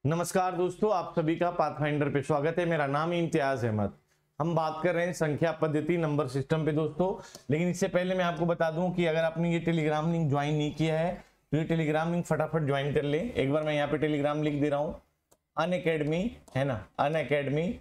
नमस्कार दोस्तों, आप सभी का पाथफाइंडर पे स्वागत है। मेरा नाम इम्तियाज अहमद। हम बात कर रहे हैं संख्या पद्धति नंबर सिस्टम पे दोस्तों। लेकिन इससे पहले मैं आपको बता दूं कि अगर आपने ये टेलीग्राम लिंक ज्वाइन नहीं किया है तो ये टेलीग्राम लिंक फटाफट ज्वाइन कर ले। एक बार मैं यहाँ पे टेलीग्राम लिंक दे रहा हूँ, अनअकैडमी है ना, अनअकैडमी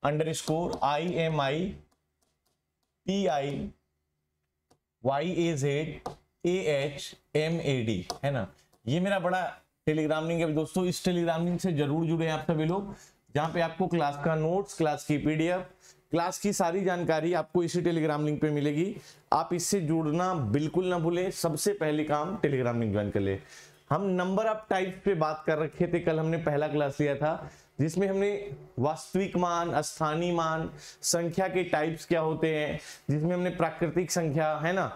IMITIYAZAHMAD है ना। ये मेरा बड़ा टेलीग्राम लिंक है दोस्तों। इस टेलीग्राम लिंक से जरूर जुड़े आप सभी लोग, जहां पे आपको क्लास का नोट्स, क्लास की पीडीएफ, क्लास की सारी जानकारी आपको इसी टेलीग्राम लिंक पे मिलेगी। आप इससे जुड़ना बिल्कुल ना भूलें। सबसे पहले काम टेलीग्राम लिंक ज्वाइन कर ले। हम नंबर ऑफ टाइप पे बात कर रखे थे। कल हमने पहला क्लास लिया था जिसमें हमने वास्तविक मान, अस्थानी मान, संख्या के टाइप्स क्या होते हैं, जिसमें हमने प्राकृतिक संख्या है ना,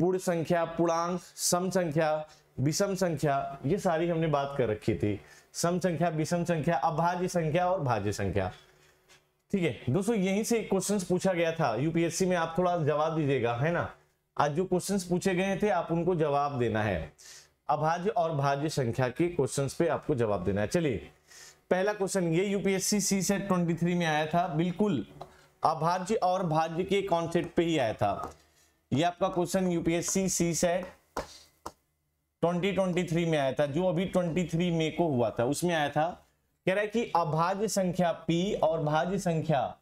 पूर्ण संख्या, पूर्णांक, सम संख्या, विषम संख्या, ये सारी हमने बात कर रखी थी। सम संख्या, विषम संख्या, अभाज्य संख्या और भाज्य संख्या। ठीक है दोस्तों, यहीं से क्वेश्चंस पूछा गया था यूपीएससी में। आप थोड़ा जवाब दीजिएगा है ना। आज जो क्वेश्चंस पूछे गए थे आप उनको जवाब देना है। अभाज्य और भाज्य संख्या के क्वेश्चंस पे आपको जवाब देना है। चलिए पहला क्वेश्चन, ये यूपीएससी सीसेट 23 में आया था। बिल्कुल अभाज्य और भाज्य के कॉन्सेप्ट पे ही आया था। ये आपका क्वेश्चन यूपीएससी सीसेट 2023 में आया था, जो अभी 23 मई को हुआ था, उसमें आया था। कह रहा है कि अभाज्य संख्या P और भाज्य संख्या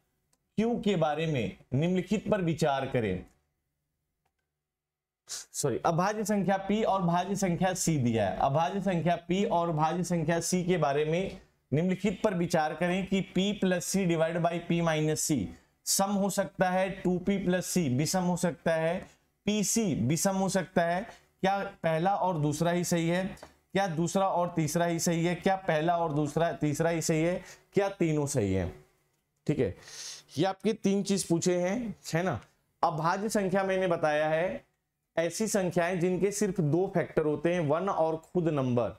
Q के बारे में निम्नलिखित पर विचार करें। अभाज्य संख्या P और भाज्य संख्या C दिया है। अभाज्य संख्या P और भाज्य संख्या C के बारे में निम्नलिखित पर विचार करें कि P plus C divide by P minus C सम हो सकता है, 2P प्लस C विषम हो सकता है, PC विषम हो सकता है। क्या पहला और दूसरा ही सही है? क्या दूसरा और तीसरा ही सही है? क्या पहला और दूसरा तीसरा ही सही है? क्या तीनों सही है? ठीक है, ये आपके तीन चीज पूछे हैं है ना। अभाज्य संख्या मैंने बताया है ऐसी संख्याएं जिनके सिर्फ दो फैक्टर होते हैं, वन और खुद नंबर।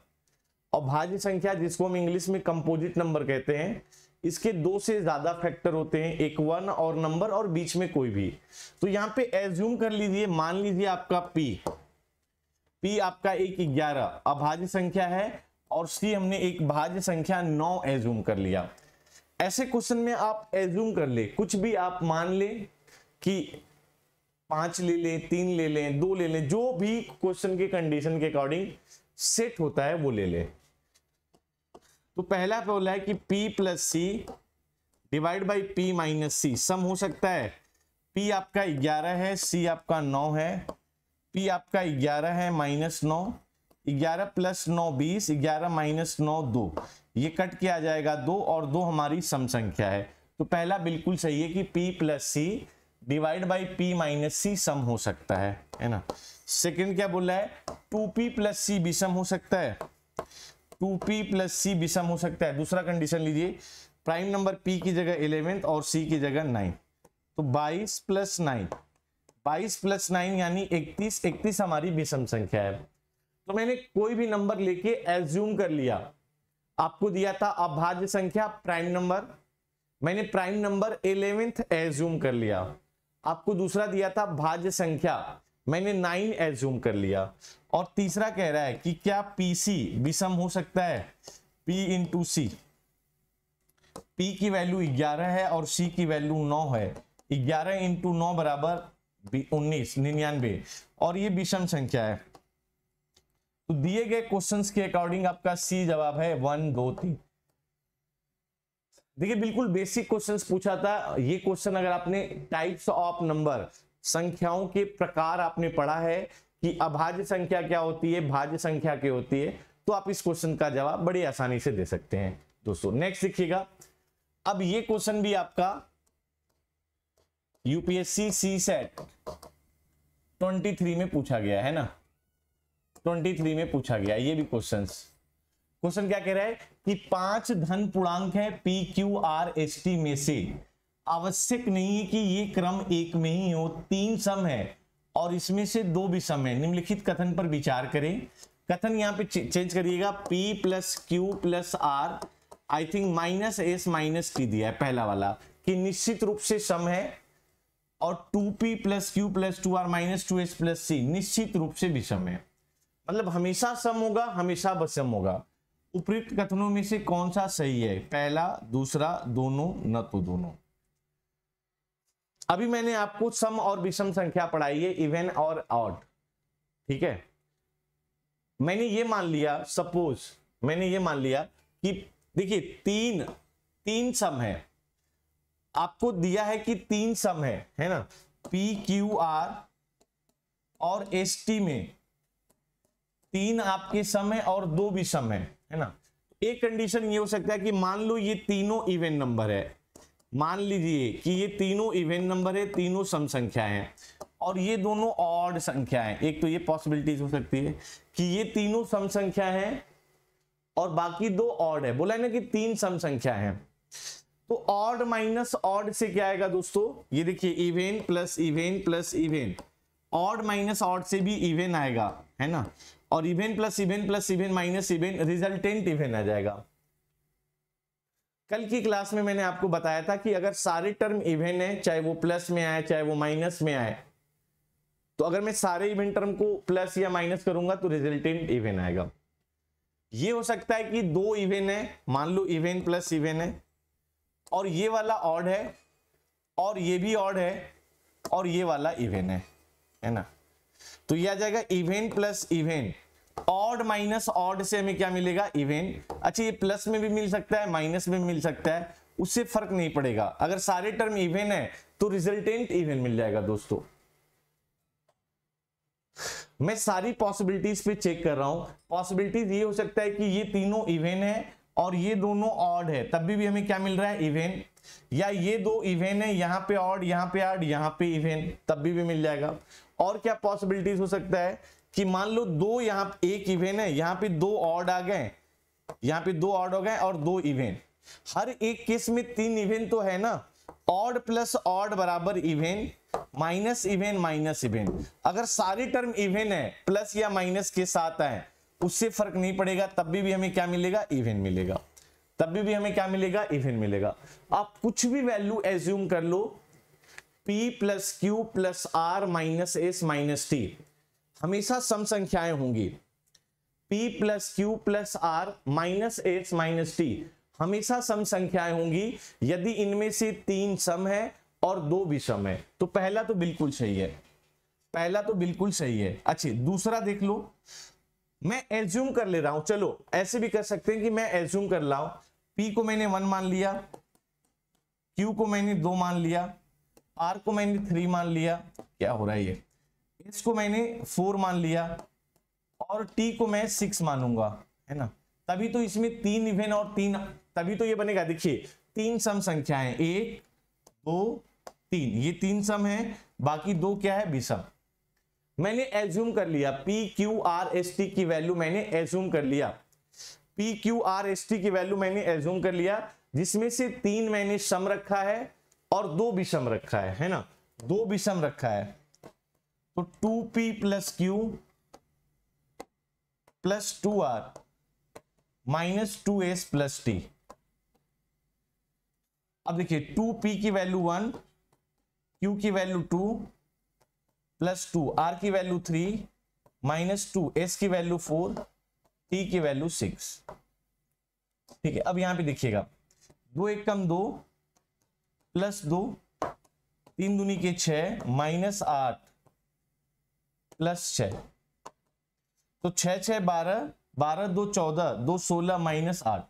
और भाज्य संख्या जिसको हम इंग्लिश में कंपोजिट नंबर कहते हैं, इसके दो से ज्यादा फैक्टर होते हैं, एक वन और नंबर और बीच में कोई भी। तो यहाँ पे एज्यूम कर लीजिए, मान लीजिए आपका P आपका एक 11 अभाज्य संख्या है और C हमने एक भाज्य संख्या 9 एज्यूम कर लिया। ऐसे क्वेश्चन में आप एज्यूम कर ले, कुछ भी आप मान ले कि 5 ले लें, 3 ले लें, 2 ले लें, जो भी क्वेश्चन के कंडीशन के अकॉर्डिंग सेट होता है वो ले ले। तो पहला बोला है कि P plus C divide by P minus C सम हो सकता है। P आपका 11 है, C आपका 9 है। P आपका 11 है माइनस 9, 11 प्लस 9 20, 11 माइनस 9 2, ये कट के आ जाएगा 2 और 2 हमारी सम संख्या है। तो पहला बिल्कुल सही है कि P plus C divide by P minus C सम हो सकता है ना। सेकंड क्या बोला है? 2P प्लस C विषम हो सकता है, 2P प्लस C विषम हो सकता है। दूसरा कंडीशन लीजिए, प्राइम नंबर P की जगह 11 और C की जगह 9, तो 22 प्लस 9, 22 प्लस 9 यानी 31, 31 हमारी विषम संख्या है। तो मैंने कोई भी नंबर लेके एज्यूम कर लिया। आपको दिया था अभाज्य संख्या प्राइम नंबर, मैंने प्राइम नंबर 11th एज्यूम कर लिया। आपको दूसरा दिया था भाज्य संख्या, मैंने 9 एज्यूम कर लिया। और तीसरा कह रहा है कि क्या PC विषम हो सकता है? P इंटू C, P की वैल्यू 11 है और C की वैल्यू 9 है। 11 इंटू 9 बराबर 19, 99, और ये विषम संख्या है। तो दिए गए क्वेश्चंस के अकॉर्डिंग आपका सी जवाब है 1 2 3। देखिए बिल्कुल बेसिक क्वेश्चंस पूछा था। ये क्वेश्चन अगर आपने टाइप्स ऑफ नंबर, संख्याओं के प्रकार आपने पढ़ा है कि अभाज्य संख्या क्या होती है, भाज्य संख्या क्या होती है, तो आप इस क्वेश्चन का जवाब बड़ी आसानी से दे सकते हैं दोस्तों। नेक्स्ट देखिएगा, अब ये क्वेश्चन भी आपका यूपीएससी सीसेट 23 में पूछा गया है ना, 23 में पूछा गया ये भी क्वेश्चन क्या कह रहा है कि 5 धन पूर्णांक है P Q R S T में से आवश्यक नहीं है कि ये क्रम एक में ही हो, 3 सम है और इसमें से 2 विषम है। निम्नलिखित कथन पर विचार करें। कथन यहां पे चेंज करिएगा, P plus Q plus R, I think minus S minus T दिया है पहला वाला, कि निश्चित रूप से सम है, और 2P plus Q plus 2R minus 2S plus C निश्चित रूप से विषम है। मतलब हमेशा सम होगा, हमेशा विषम होगा। उपयुक्त कथनों में से कौन सा सही है? पहला, दूसरा, दोनों, न तो दोनों। अभी मैंने आपको सम और विषम संख्या पढ़ाई है, इवन और ऑड, ठीक है। मैंने ये मान लिया, सपोज मैंने ये मान लिया कि देखिए तीन सम है, आपको दिया है कि 3 सम है ना, पी क्यू आर और एस टी में 3 आपके सम है और 2 भी सम है ना। एक कंडीशन ये हो सकता है कि मान लो ये तीनों इवन नंबर है, मान लीजिए कि ये तीनों इवन नंबर है, तीनों सम संख्या है और ये दोनों ऑड संख्या है। एक तो ये पॉसिबिलिटीज हो सकती है कि ये तीनों सम संख्या है और बाकी 2 ऑड है। बोला है ना कि 3 सम संख्या है, तो ऑड माइनस ऑड से क्या आएगा दोस्तों? ये देखिए even plus even plus even, odd minus odd से भी इवन आएगा, है ना, और even plus even plus even minus even, resultant even आ जाएगा। कल की क्लास में मैंने आपको बताया था कि अगर सारे टर्म इवन है, चाहे वो प्लस में आए चाहे वो माइनस में आए, तो अगर मैं सारे इवन टर्म को प्लस या माइनस करूंगा तो रिजल्टेंट इवन आएगा। ये हो सकता है कि 2 इवन है, मान लो इवन प्लस इवन है, और ये वाला ऑड है और ये भी ऑड है और ये वाला इवन है ना, तो ये आ जाएगा even plus even. Odd minus odd से हमें क्या मिलेगा? इवन। अच्छा, ये प्लस में भी मिल सकता है, माइनस में मिल सकता है, उससे फर्क नहीं पड़ेगा। अगर सारे टर्म इवन है तो रिजल्टेंट इवन मिल जाएगा दोस्तों। मैं सारी पॉसिबिलिटीज पे चेक कर रहा हूं। पॉसिबिलिटीज ये हो सकता है कि ये तीनों इवन है और ये दोनों ऑड है, तब भी हमें क्या मिल रहा है? इवन। या ये 2 इवन है, यहां पे ऑड, यहां पे ऑड, यहां पे इवन, तब भी मिल जाएगा। और क्या पॉसिबिलिटीज हो सकता है कि मान लो 2 यहां एक इवन है, यहां पे 2 ऑड आ गए, यहां पे 2 ऑड हो गए और 2 इवन। हर एक केस में 3 इवन तो है ना, ऑड प्लस ऑड बराबर even, minus even minus even. अगर सारे टर्म इवन है, प्लस या माइनस के साथ आए, उससे फर्क नहीं पड़ेगा, तब भी हमें क्या मिलेगा? इवन मिलेगा। तब भी हमें क्या मिलेगा? इवन मिलेगा। आप कुछ भी वैल्यू एज्यूम कर लो, P plus Q plus R minus S minus T हमेशा सम संख्याएं होंगी। P plus Q plus R minus S minus T हमेशा सम संख्याएं होंगी यदि इनमें से 3 सम है और 2 विषम है। तो पहला तो बिल्कुल सही है, पहला तो बिल्कुल सही है। अच्छा, दूसरा देख लो, मैं एज्यूम कर ले रहा हूं, चलो ऐसे भी कर सकते हैं कि मैं एज्यूम कर रहा हूं, P को मैंने 1 मान लिया, Q को मैंने 2 मान लिया, R को मैंने 3 मान लिया, क्या हो रहा है ये, S को मैंने 4 मान लिया और T को मैं 6 मानूंगा, है ना। तभी तो इसमें 3 इवन और 3, तभी तो ये बनेगा। देखिए 3 सम संख्याएं, 1 2 3, ये 3 सम है, बाकी 2 क्या है? विषम। मैंने एज्यूम कर लिया, P Q R S T की वैल्यू मैंने एज्यूम कर लिया, P Q R S T की वैल्यू मैंने एज्यूम कर लिया, जिसमें से 3 मैंने सम रखा है और 2 विषम रखा है ना, 2 विषम रखा है। तो 2P plus Q plus 2R minus 2S plus T। अब देखिए 2P की वैल्यू 1, Q की वैल्यू 2 प्लस 2, R की वैल्यू 3 माइनस 2, S की वैल्यू 4, T की वैल्यू 6। ठीक है, अब यहां पे देखिएगा 2 1 कम 2 प्लस 2, 3 दूनी के 6 माइनस 8 प्लस 6, तो 6 6 12, 12 2 14, 2 16 माइनस 8,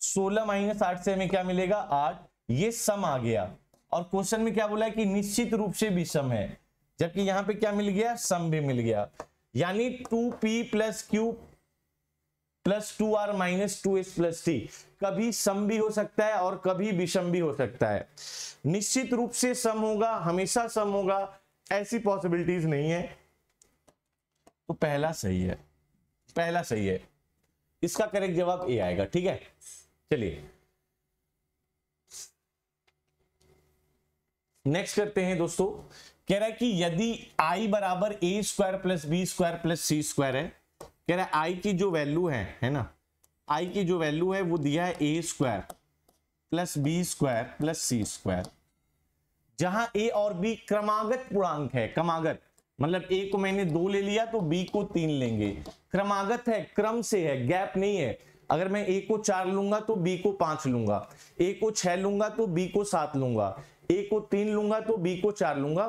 16 माइनस 8 से हमें क्या मिलेगा? 8। ये सम आ गया और क्वेश्चन में क्या बोला है कि निश्चित रूप से विषम है, जबकि यहां पे क्या मिल गया? सम भी मिल गया। यानी 2P plus Q plus 2R minus 2S plus T कभी सम भी हो सकता है और कभी विषम भी हो सकता है। निश्चित रूप से सम होगा, हमेशा सम होगा, ऐसी पॉसिबिलिटीज नहीं है। तो पहला सही है, पहला सही है, इसका करेक्ट जवाब ए आएगा। ठीक है, चलिए नेक्स्ट करते हैं दोस्तों। कह रहा है कि यदि I बराबर a square plus B square plus c square है, कह रहा है I की जो वैल्यू है ना, I की जो वैल्यू है वो दिया है a square plus B square plus c square, जहां A और B क्रमागत पूर्णांक है। क्रमागत मतलब A को मैंने 2 ले लिया तो B को 3 लेंगे, क्रमागत है, क्रम से है, गैप नहीं है। अगर मैं a को 4 लूंगा तो b को 5 लूंगा, a को 6 लूंगा तो b को 7 लूंगा, a को 3 लूंगा तो b को 4 लूंगा।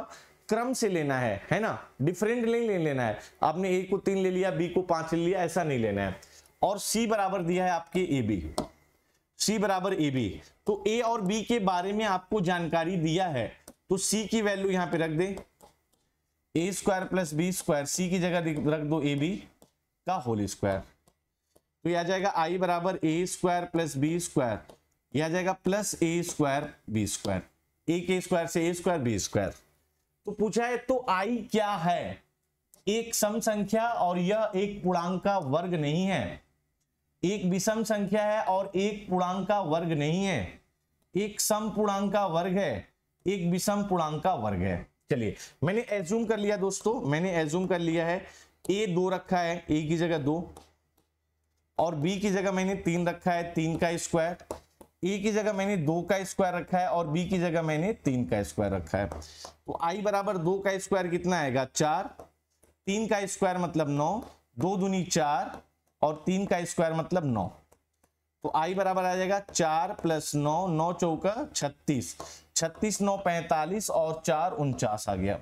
क्रम से लेना है ना, डिफरेंट नहीं लेना है। आपने a को 3 ले लिया, b को 5 ले लिया, ऐसा नहीं लेना है। और c बराबर दिया है आपके ab, c बराबर ab। तो a और b के बारे में आपको जानकारी दिया है, तो c की वैल्यू यहां पे रख दें, a square plus B square, c की जगह रख दो ab का होल स्क्वायर। तो यह आ जाएगा i बराबर a square plus B square, यह आ जाएगा plus a square B square, a के स्क्वायर से a स्क्वायर बी स्क्वायर। तो पूछा है तो i क्या है? एक सम संख्या और यह एक पूर्णांक का वर्ग नहीं है, एक विषम संख्या है और एक पूर्णांक का वर्ग नहीं है, एक सम पूर्णांक का वर्ग है, एक विषम पूर्णांक का वर्ग है। चलिए मैंने एज्यूम कर लिया दोस्तों, मैंने एज्यूम कर लिया है a 2 रखा है, a की जगह 2, और b की जगह मैंने 3 रखा है, 3 का स्क्वायर, a की जगह मैंने 2 का स्क्वायर रखा है और b की जगह मैंने 3 का स्क्वायर रखा है। तो i बराबर 2 का स्क्वायर कितना आएगा? 4, 3 का स्क्वायर मतलब 9, 2 दूनी 4 और 3 का स्क्वायर मतलब 9। तो i बराबर आ जाएगा 4 प्लस 9, 9 चौका 36, 36 9 45 और 4 49 आ गया,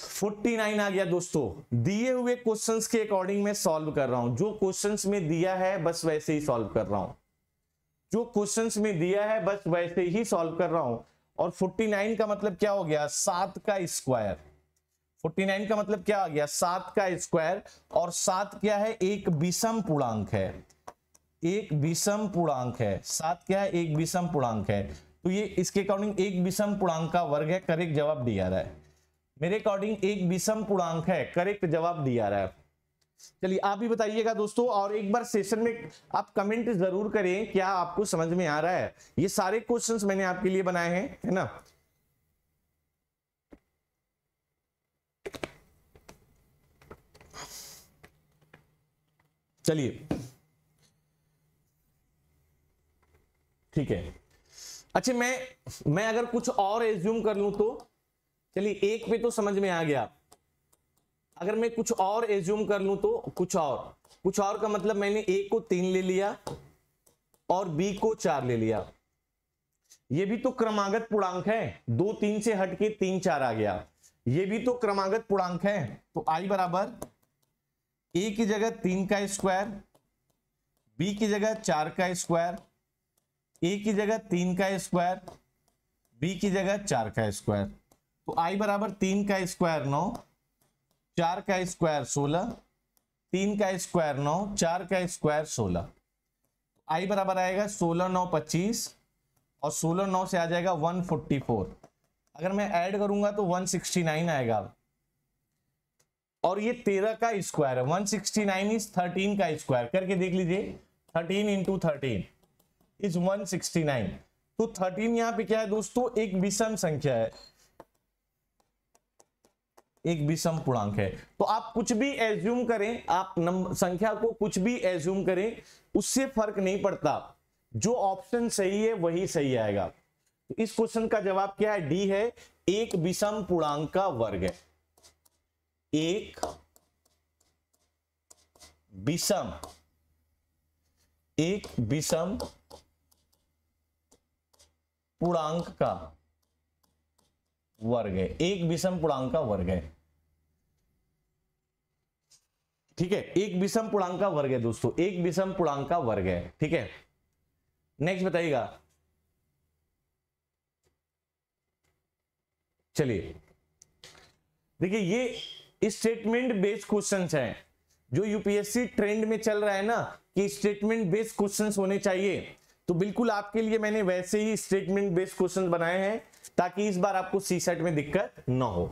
49 आ गया दोस्तों। दिए हुए क्वेश्चंस के अकॉर्डिंग मैं सॉल्व कर रहा हूं, जो क्वेश्चंस में दिया है बस वैसे ही सॉल्व कर रहा हूं, जो क्वेश्चंस में दिया है बस वैसे ही सॉल्व कर रहा हूं। और 49 का मतलब क्या हो गया? 7 का स्क्वायर। 49 का मतलब क्या आ गया? 7 का स्क्वायर। और 7 क्या है? एक विषम पूर्णांक है, एक विषम पूर्णांक है। 7 क्या है? एक विषम पूर्णांक है। तो ये इसके अकॉर्डिंग एक विषम पूर्णांक का वर्ग है। करेक्ट जवाब डी आ रहा है, मेरे अकॉर्डिंग एक विषम पूर्णांक है। करेक्ट जवाब डी आ रहा है। चलिए आप भी बताइएगा दोस्तों, और एक बार सेशन में आप कमेंट जरूर करें क्या आपको समझ में आ रहा है। ये सारे क्वेश्चंस मैंने आपके लिए बनाए हैं, है ना। चलिए ठीक है। अच्छा मैं अगर कुछ और एज्यूम कर लूं तो, चलिए एक पे तो समझ में आ गया। अगर मैं कुछ और एज्यूम कर लूं तो कुछ और का मतलब मैंने a को 3 ले लिया और b को 4 ले लिया। ये भी तो क्रमागत पूर्णांक है, 2 3 से हटके 3 4 आ गया। ये भी तो क्रमागत पूर्णांक है। तो i बराबर a की जगह 3 का स्क्वायर, b की जगह 4 का स्क्वायर, a की जगह 3 का स्क्वायर, b की जगह 4 का स्क्वायर। तो i बराबर 3 का स्क्वायर 9, 4 का स्क्वायर 16, 3 का स्क्वायर 9, 4 का स्क्वायर 16। i बराबर आएगा 16 9 25 और 16 9 से आ जाएगा 144। अगर मैं ऐड करूंगा तो 169 आएगा। और ये 13 का स्क्वायर है, 169 इज 13 का स्क्वायर। करके देख लीजिए, 13 इंटू 13 इज 169। तो 13 यहां पे क्या है दोस्तों? एक विषम संख्या है, एक विषम पूर्णांक है। तो आप कुछ भी एज्यूम करें, आप संख्या को कुछ भी एज्यूम करें, उससे फर्क नहीं पड़ता, जो ऑप्शन सही है वही सही आएगा। तो इस क्वेश्चन का जवाब क्या है? डी है, एक विषम पूर्णांक का वर्ग है। एक विषम पूर्णांक का वर्ग है, एक विषम पूर्णांक का वर्ग है। ठीक है, एक विषम पूर्णांक का वर्ग है दोस्तों, एक विषम पूर्णांक का वर्ग है। ठीक है, नेक्स्ट बताइएगा। चलिए देखिए, ये स्टेटमेंट बेस्ड क्वेश्चंस हैं, जो यूपीएससी ट्रेंड में चल रहा है ना कि स्टेटमेंट बेस्ड क्वेश्चंस होने चाहिए। तो बिल्कुल आपके लिए मैंने वैसे ही स्टेटमेंट बेस्ड क्वेश्चंस बनाए हैं, ताकि इस बार आपको सी सेट में दिक्कत न हो।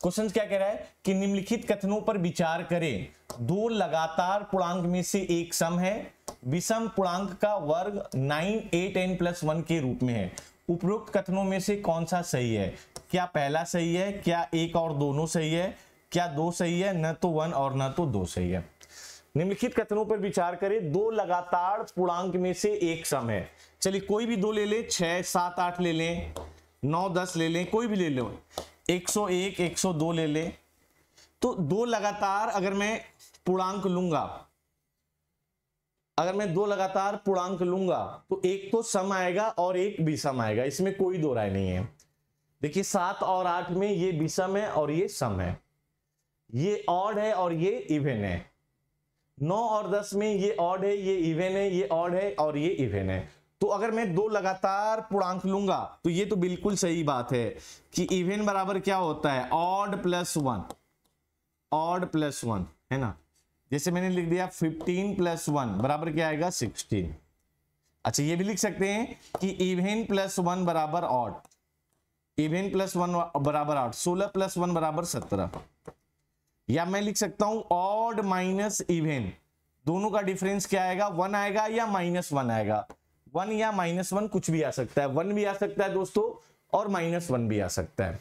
क्वेश्चन क्या कह रहा है कि निम्नलिखित कथनों पर विचार करें। दो लगातार पूर्णांक में से एक सम है, विषम पूर्णांक का वर्ग 9 8 n + 1 के रूप में है। उपरोक्त कथनों में से कौन सा सही है? क्या पहला सही है? क्या एक और दोनों सही है? क्या दो सही है? न तो 1 और न तो 2 सही है। निम्नलिखित कथनों पर विचार करें। दो लगातार पूर्णांक में से एक सम है। चलिए कोई भी दो ले ले, 6 7 8 ले लें, 9 10 ले लें, कोई भी ले लो, 101 102 ले लें। तो दो लगातार अगर मैं पूर्णांक लूंगा अगर मैं दो लगातार पूर्णांक लूंगा तो एक तो सम आएगा और एक विषम आएगा, इसमें कोई दो राय नहीं है। देखिए 7 और 8 में ये विषम है और ये सम है, ये ऑड है और ये इवन है। 9 और 10 में ये ऑड है, ये इवन है, ये ऑड है और ये इवन है। तो अगर मैं दो लगातार पूर्णांक लूंगा तो ये तो बिल्कुल सही बात है कि इवन बराबर क्या होता है, ऑड प्लस 1, ऑड प्लस 1 है ना। जैसे मैंने लिख दिया 15 प्लस 1 बराबर क्या आएगा 16। अच्छा ये भी लिख सकते हैं कि इवन प्लस 1 बराबर ऑड, इवन प्लस 1 बराबर 8, 16 प्लस 1 बराबर 17। या मैं लिख सकता हूं ऑड माइनस इवन, दोनों का डिफरेंस क्या आएगा, 1 आएगा या -1 आएगा। 1 या -1 कुछ भी आ सकता है, 1 भी आ सकता है दोस्तों और -1 भी आ सकता है।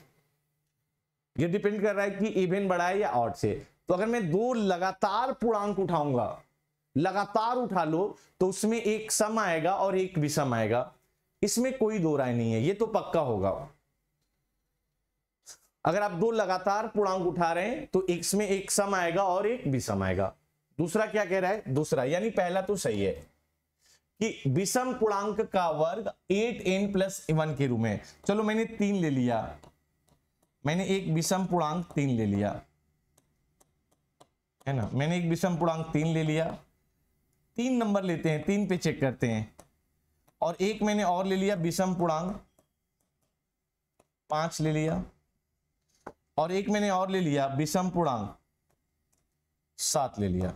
ये डिपेंड कर रहा है कि इवन बड़ा है या ऑड से। तो अगर मैं दो लगातार पूर्णांक उठाऊंगा, लगातार उठा लो, तो उसमें एक सम आएगा और एक विषम आएगा, इसमें कोई दो राय नहीं है, ये तो पक्का होगा। अगर आप दो लगातार पूर्णांक उठा रहे हैं तो इसमें एक सम आएगा और एक विषम आएगा। दूसरा क्या कह रहा है, दूसरा यानी पहला तो सही है कि विषम पूर्णांक का वर्ग 8n + 1 के रूप में। चलो मैंने 3 ले लिया, मैंने एक विषम पूर्णांक 3 ले लिया है ना, मैंने एक विषम पूर्णांक 3 ले लिया। 3 नंबर लेते हैं, 3 पे चेक करते हैं। और एक मैंने और ले लिया विषम पूर्णांक 5 ले लिया, और एक मैंने और ले लिया विषम पूर्णांक 7 ले लिया।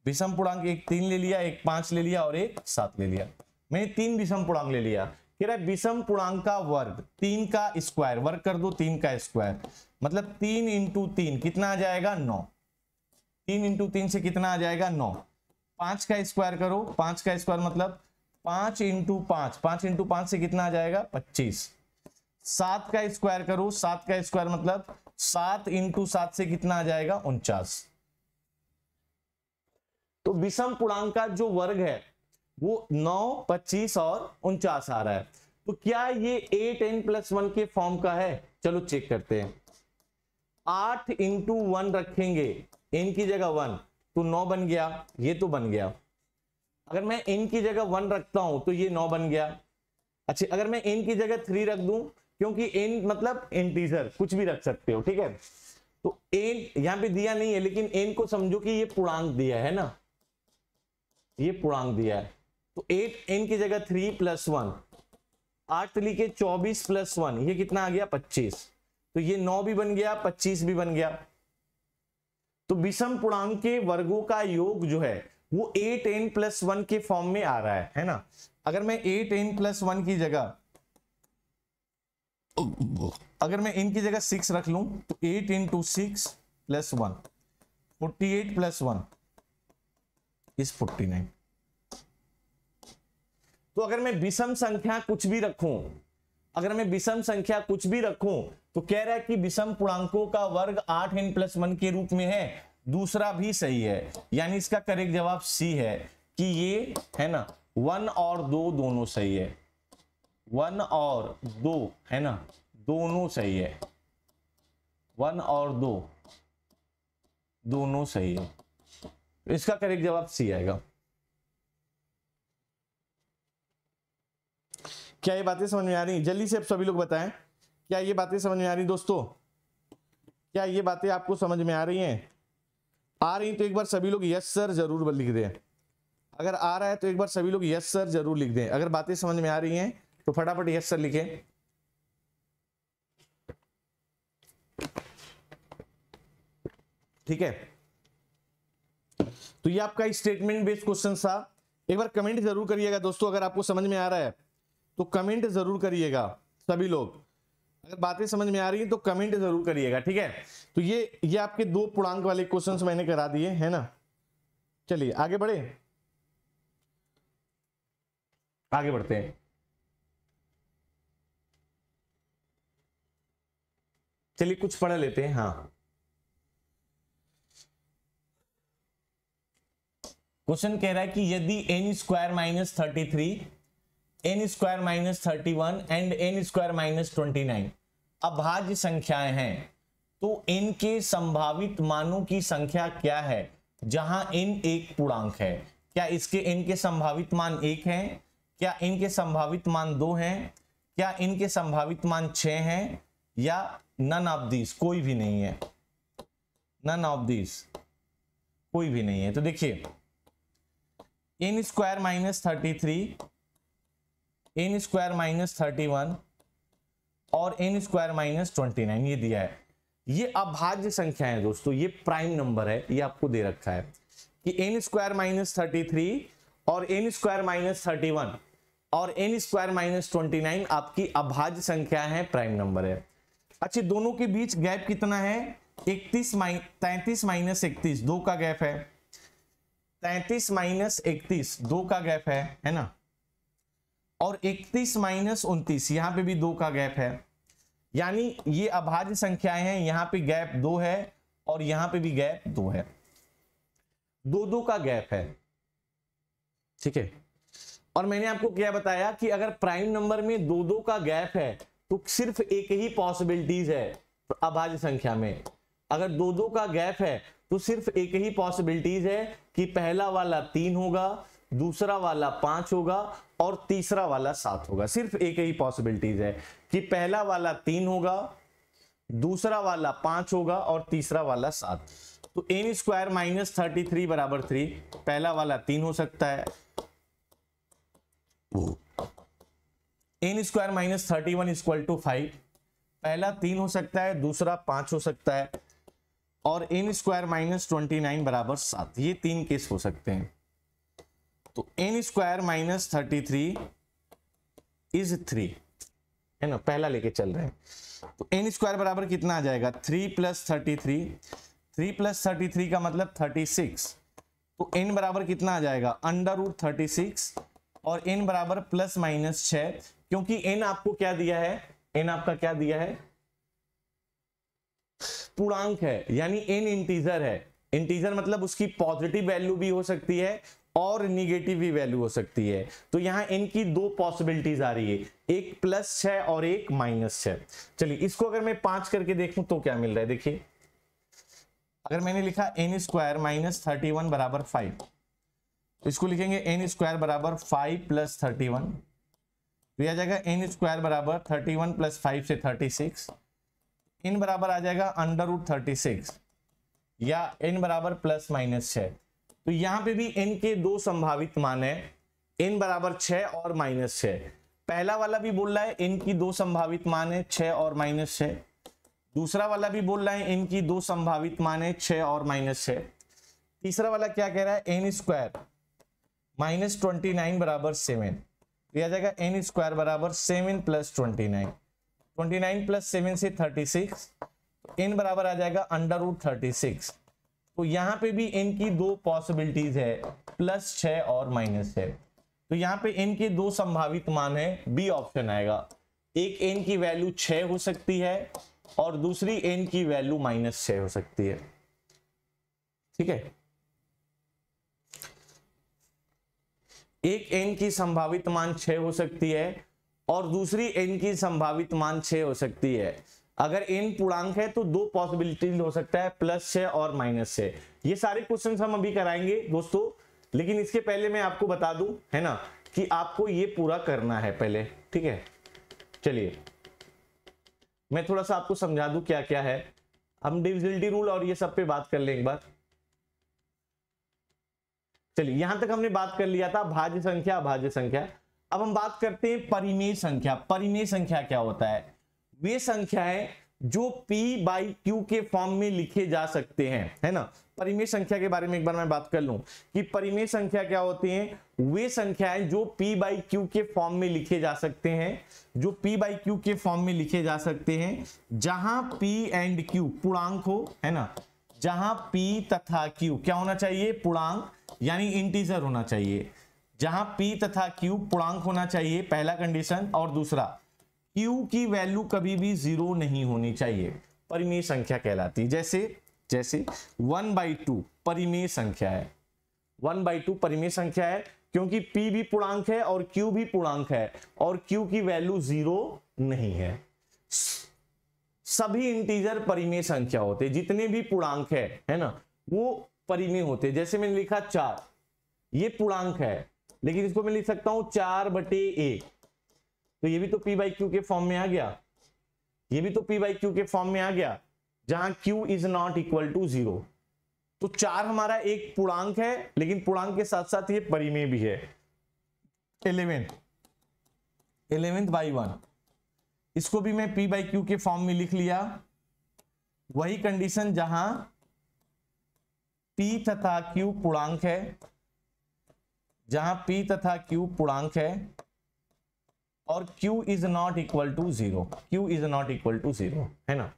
विषम पूर्णांक एक 3 ले लिया, एक 5 ले लिया और एक 7 ले लिया। मैंने 3 विषम पूर्णांक ले लिया। कह रहा है विषम पूर्णांक का वर्ग 3 का स्क्वायर, वर्ग कर दो 3 का स्क्वायर, मतलब 3 × 3 कितना आ जाएगा 9। 3 × 3 से कितना आ जाएगा 9। 5 का स्क्वायर करो, 5 का स्क्वायर मतलब 5 × 5, 5 × 5 से कितना आ जाएगा 25। 7 का स्क्वायर करो, 7 का स्क्वायर मतलब 7 × 7 से कितना आ जाएगा 49। तो विषम पूर्णांक का जो वर्ग है वो 9, 25 और 49 आ रहा है। तो क्या ये 8n + 1 के फॉर्म का है? चलो चेक करते हैं। 8 × 1 रखेंगे, n की जगह 1 तो 9 बन गया, ये तो बन गया। अगर मैं n की जगह 1 रखता हूं तो ये 9 बन गया। अच्छा अगर मैं n की जगह 3 रख दूं, क्योंकि n मतलब इंटीजर, कुछ भी रख सकते हो, ठीक है। तो n यहां पे दिया नहीं है, लेकिन n को समझो कि ये पूर्णांक दिया है ना, ये पूर्णांक दिया है। तो 8n की जगह 3 + 1, 8 लिखे 24 + 1, ये कितना आ गया 25। तो ये 9 भी बन गया, 25 भी बन गया। तो विषम पूर्णांक के वर्गों का योग जो है वो 8n + 1 के फॉर्म में आ रहा है ना। अगर मैं 8n + 1 की जगह, अगर मैं n की जगह 6 रख लूं तो 8 × 6 + 1, 48 + 1 is 49। तो अगर मैं विषम संख्या कुछ भी रखूं, अगर मैं विषम संख्या कुछ भी रखूं तो कह रहा है कि विषम पूर्णांकों का वर्ग 8n + 1 के रूप में है। दूसरा भी सही है, यानी इसका करेक्ट जवाब सी है कि ये है ना 1 और 2 दोनों सही है। 1 और 2 है ना, दोनों सही है। 1 और 2 दोनों सही है, इसका करेक्ट जवाब सी आएगा। क्या ये बातें समझ में आ रही? जल्दी से आप सभी लोग बताएं, क्या ये बातें समझ में आ रही दोस्तों? क्या ये बातें आपको समझ में आ रही हैं? आ रही तो एक बार सभी लोग यस सर जरूर लिख दें। अगर आ रहा है तो एक बार सभी लोग यस सर जरूर लिख दें। अगर बातें समझ में आ रही हैं तो फटाफट यस सर लिखें। ठीक है, तो ये आपका स्टेटमेंट बेस्ड क्वेश्चन था। एक बार कमेंट जरूर करिएगा दोस्तों, अगर आपको समझ में आ रहा है तो कमेंट जरूर करिएगा सभी लोग। अगर बातें समझ में आ रही है तो कमेंट जरूर करिएगा, ठीक है। तो ये आपके 2 पूर्णांक वाले क्वेश्चंस मैंने करा दिए है ना। चलिए आगे बढ़े, आगे बढ़ते हैं। चलिए कुछ पढ़ लेते हैं। हाँ, क्वेश्चन कह रहा है कि यदि n² - 33, n² - 31 एंड n² - 29 अभाज्य संख्याएं हैं तो इनके संभावित मानों की संख्या क्या है जहां n एक पूर्णांक है। क्या इसके n के संभावित मान 1 हैं, क्या इनके संभावित मान 2 हैं, क्या इनके संभावित मान 6 हैं, या नन ऑफ दिस, कोई भी नहीं है, नन ऑफ दिस, कोई भी नहीं है। तो देखिए n square minus 33, n square minus 31 और n स्क्वायर माइनस 29 ये दिया है। ये अभाज्य संख्या है दोस्तों, ये प्राइम नंबर है, ये आपको दे रखा है कि n स्क्वायर माइनस 33 और n स्क्वायर माइनस 31 और n स्क्वायर माइनस 29 आपकी अभाज्य संख्या है, प्राइम नंबर है। अच्छा, दोनों के बीच गैप कितना है? 33 माइनस 31, 2 का गैप है। 33 माइनस 31, 2 का गैप है ना। और 31 माइनस 29, यहां पे भी 2 का गैप है। यानी ये अभाज्य संख्याएं हैं, यहां पे गैप 2 है और यहां पे भी गैप 2 है, 2 का गैप है, ठीक है। और मैंने आपको क्या बताया कि अगर प्राइम नंबर में 2 का गैप है तो सिर्फ एक ही पॉसिबिलिटीज है अभाज्य संख्या में। अगर 2 का गैप है तो सिर्फ एक ही पॉसिबिलिटीज है कि पहला वाला 3 होगा, दूसरा वाला 5 होगा और तीसरा वाला 7 होगा। सिर्फ एक ही पॉसिबिलिटीज है कि पहला वाला 3 होगा, दूसरा वाला 5 होगा और तीसरा वाला 7। तो n स्क्वायर माइनस 33 बराबर 3, पहला वाला 3 हो सकता है, n square minus 31 equal to 5, पहला 3 हो सकता है, दूसरा 5 हो सकता है, और n स्क्वायर माइनस 29 बराबर 7, ये 3 केस हो सकते हैं। तो n स्क्वायर माइनस 33 इज 3 है ना, पहला लेके चल रहे हैं। तो n स्क्वायर बराबर कितना आ जाएगा? 3 प्लस 33, 3 प्लस 33 का मतलब 36। तो n बराबर कितना आ जाएगा? अंडर रूट 36 और n बराबर प्लस माइनस 6, क्योंकि n आपको क्या दिया है? n आपका क्या दिया है? पूर्णांक है, यानी n इंटीजर है। इंटीजर मतलब उसकी पॉजिटिव वैल्यू भी हो सकती है और निगेटिव भी वैल्यू हो सकती है। तो यहां n की 2 पॉसिबिलिटीज आ रही है, एक प्लस 6 और एक माइनस 6। चलिए इसको अगर मैं 5 करके देखूं तो क्या मिल रहा है? देखिए अगर मैंने लिखा n स्क्वायर माइनस 31 बराबर 5, तो इसको लिखेंगे n स्क्वायर बराबर 5 प्लस 31, तो आ जाएगा n स्क्वायर बराबर 31 प्लस 5 से 36, n बराबर आ जाएगा अंडर रूट 36 या n बराबर प्लस माइनस 6। तो यहां पे भी n के 2 संभावित मान है, n बराबर 6 और माइनस 6। पहला वाला भी बोल रहा है n की 2 संभावित मान है 6 और माइनस 6, दूसरा वाला भी बोल रहा है n की 2 संभावित मान है 6 और माइनस 6, तीसरा वाला क्या कह रहा है? n स्क्वायर माइनस 29 बराबर 7, तो आ जाएगा n स्क्वायर बराबर 7 प्लस 29, 29 प्लस 7 से 36, तो n बराबर आ जाएगा अंडर रूट 36। तो यहां पे भी n की 2 पॉसिबिलिटीज है, प्लस 6 और माइनस 6। तो यहां पे n के 2 संभावित मान है, बी ऑप्शन आएगा। एक n की वैल्यू 6 हो सकती है और दूसरी n की वैल्यू माइनस 6 हो सकती है, ठीक है। एक n की संभावित मान 6 हो सकती है और दूसरी n की संभावित मान 6 हो सकती है। अगर n पूर्णांक है तो 2 पॉसिबिलिटीज हो सकता है, प्लस 6 और माइनस 6। ये सारे क्वेश्चंस हम अभी कराएंगे दोस्तों, लेकिन इसके पहले मैं आपको बता दूं है ना कि आपको ये पूरा करना है पहले, ठीक है। चलिए मैं थोड़ा सा आपको समझा दूं क्या क्या है, हम डिविजिबिलिटी रूल और ये सब पे बात कर लें एक बार। चलिए यहां तक हमने बात कर लिया था भाज्य संख्या अभाज्य संख्या। अब हम बात करते हैं परिमेय संख्या। परिमेय संख्या क्या होता है? वे संख्याएं जो p बाई क्यू के फॉर्म में लिखे जा सकते हैं, है ना। परिमेय संख्या के बारे में एक बार मैं बात कर लूं कि परिमेय संख्या क्या होती हैं? वे संख्याएं जो p बाई क्यू के फॉर्म में लिखे जा सकते हैं, जो p बाई क्यू के फॉर्म में लिखे जा सकते हैं, जहां p एंड q पूर्णांक हो, है ना। जहां p तथा q क्या होना चाहिए? पूर्णांक, यानी इंटीजर होना चाहिए। जहां p तथा q पूर्णांक होना चाहिए, पहला कंडीशन, और दूसरा q की वैल्यू कभी भी 0 नहीं होनी चाहिए, परिमेय संख्या कहलाती। जैसे 1/2 परिमेय संख्या है, 1/2 परिमेय संख्या है क्योंकि p भी पूर्णांक है और q भी पूर्णांक है और q की वैल्यू 0 नहीं है। सभी इंटीजर परिमेय संख्या होते, जितने भी पूर्णांक है ना, वो परिमेय होते। जैसे मैंने लिखा 4, ये पूर्णांक है, लेकिन इसको मैं लिख सकता हूं 4/1, तो ये भी तो p बाई क्यू के फॉर्म में आ गया, ये भी तो p बाई क्यू के फॉर्म में आ गया, जहां q is not equal to 0। तो 4 हमारा एक पूर्णांक है, लेकिन पूर्णांक के साथ साथ ये परिमेय भी है। 11th बाई 1, इसको भी मैं p बाई क्यू के फॉर्म में लिख लिया। वही कंडीशन जहां p तथा q पूर्णांक है, जहां p तथा q पूर्णांक है और q is not equal to 0, q is not equal to 0, है ना।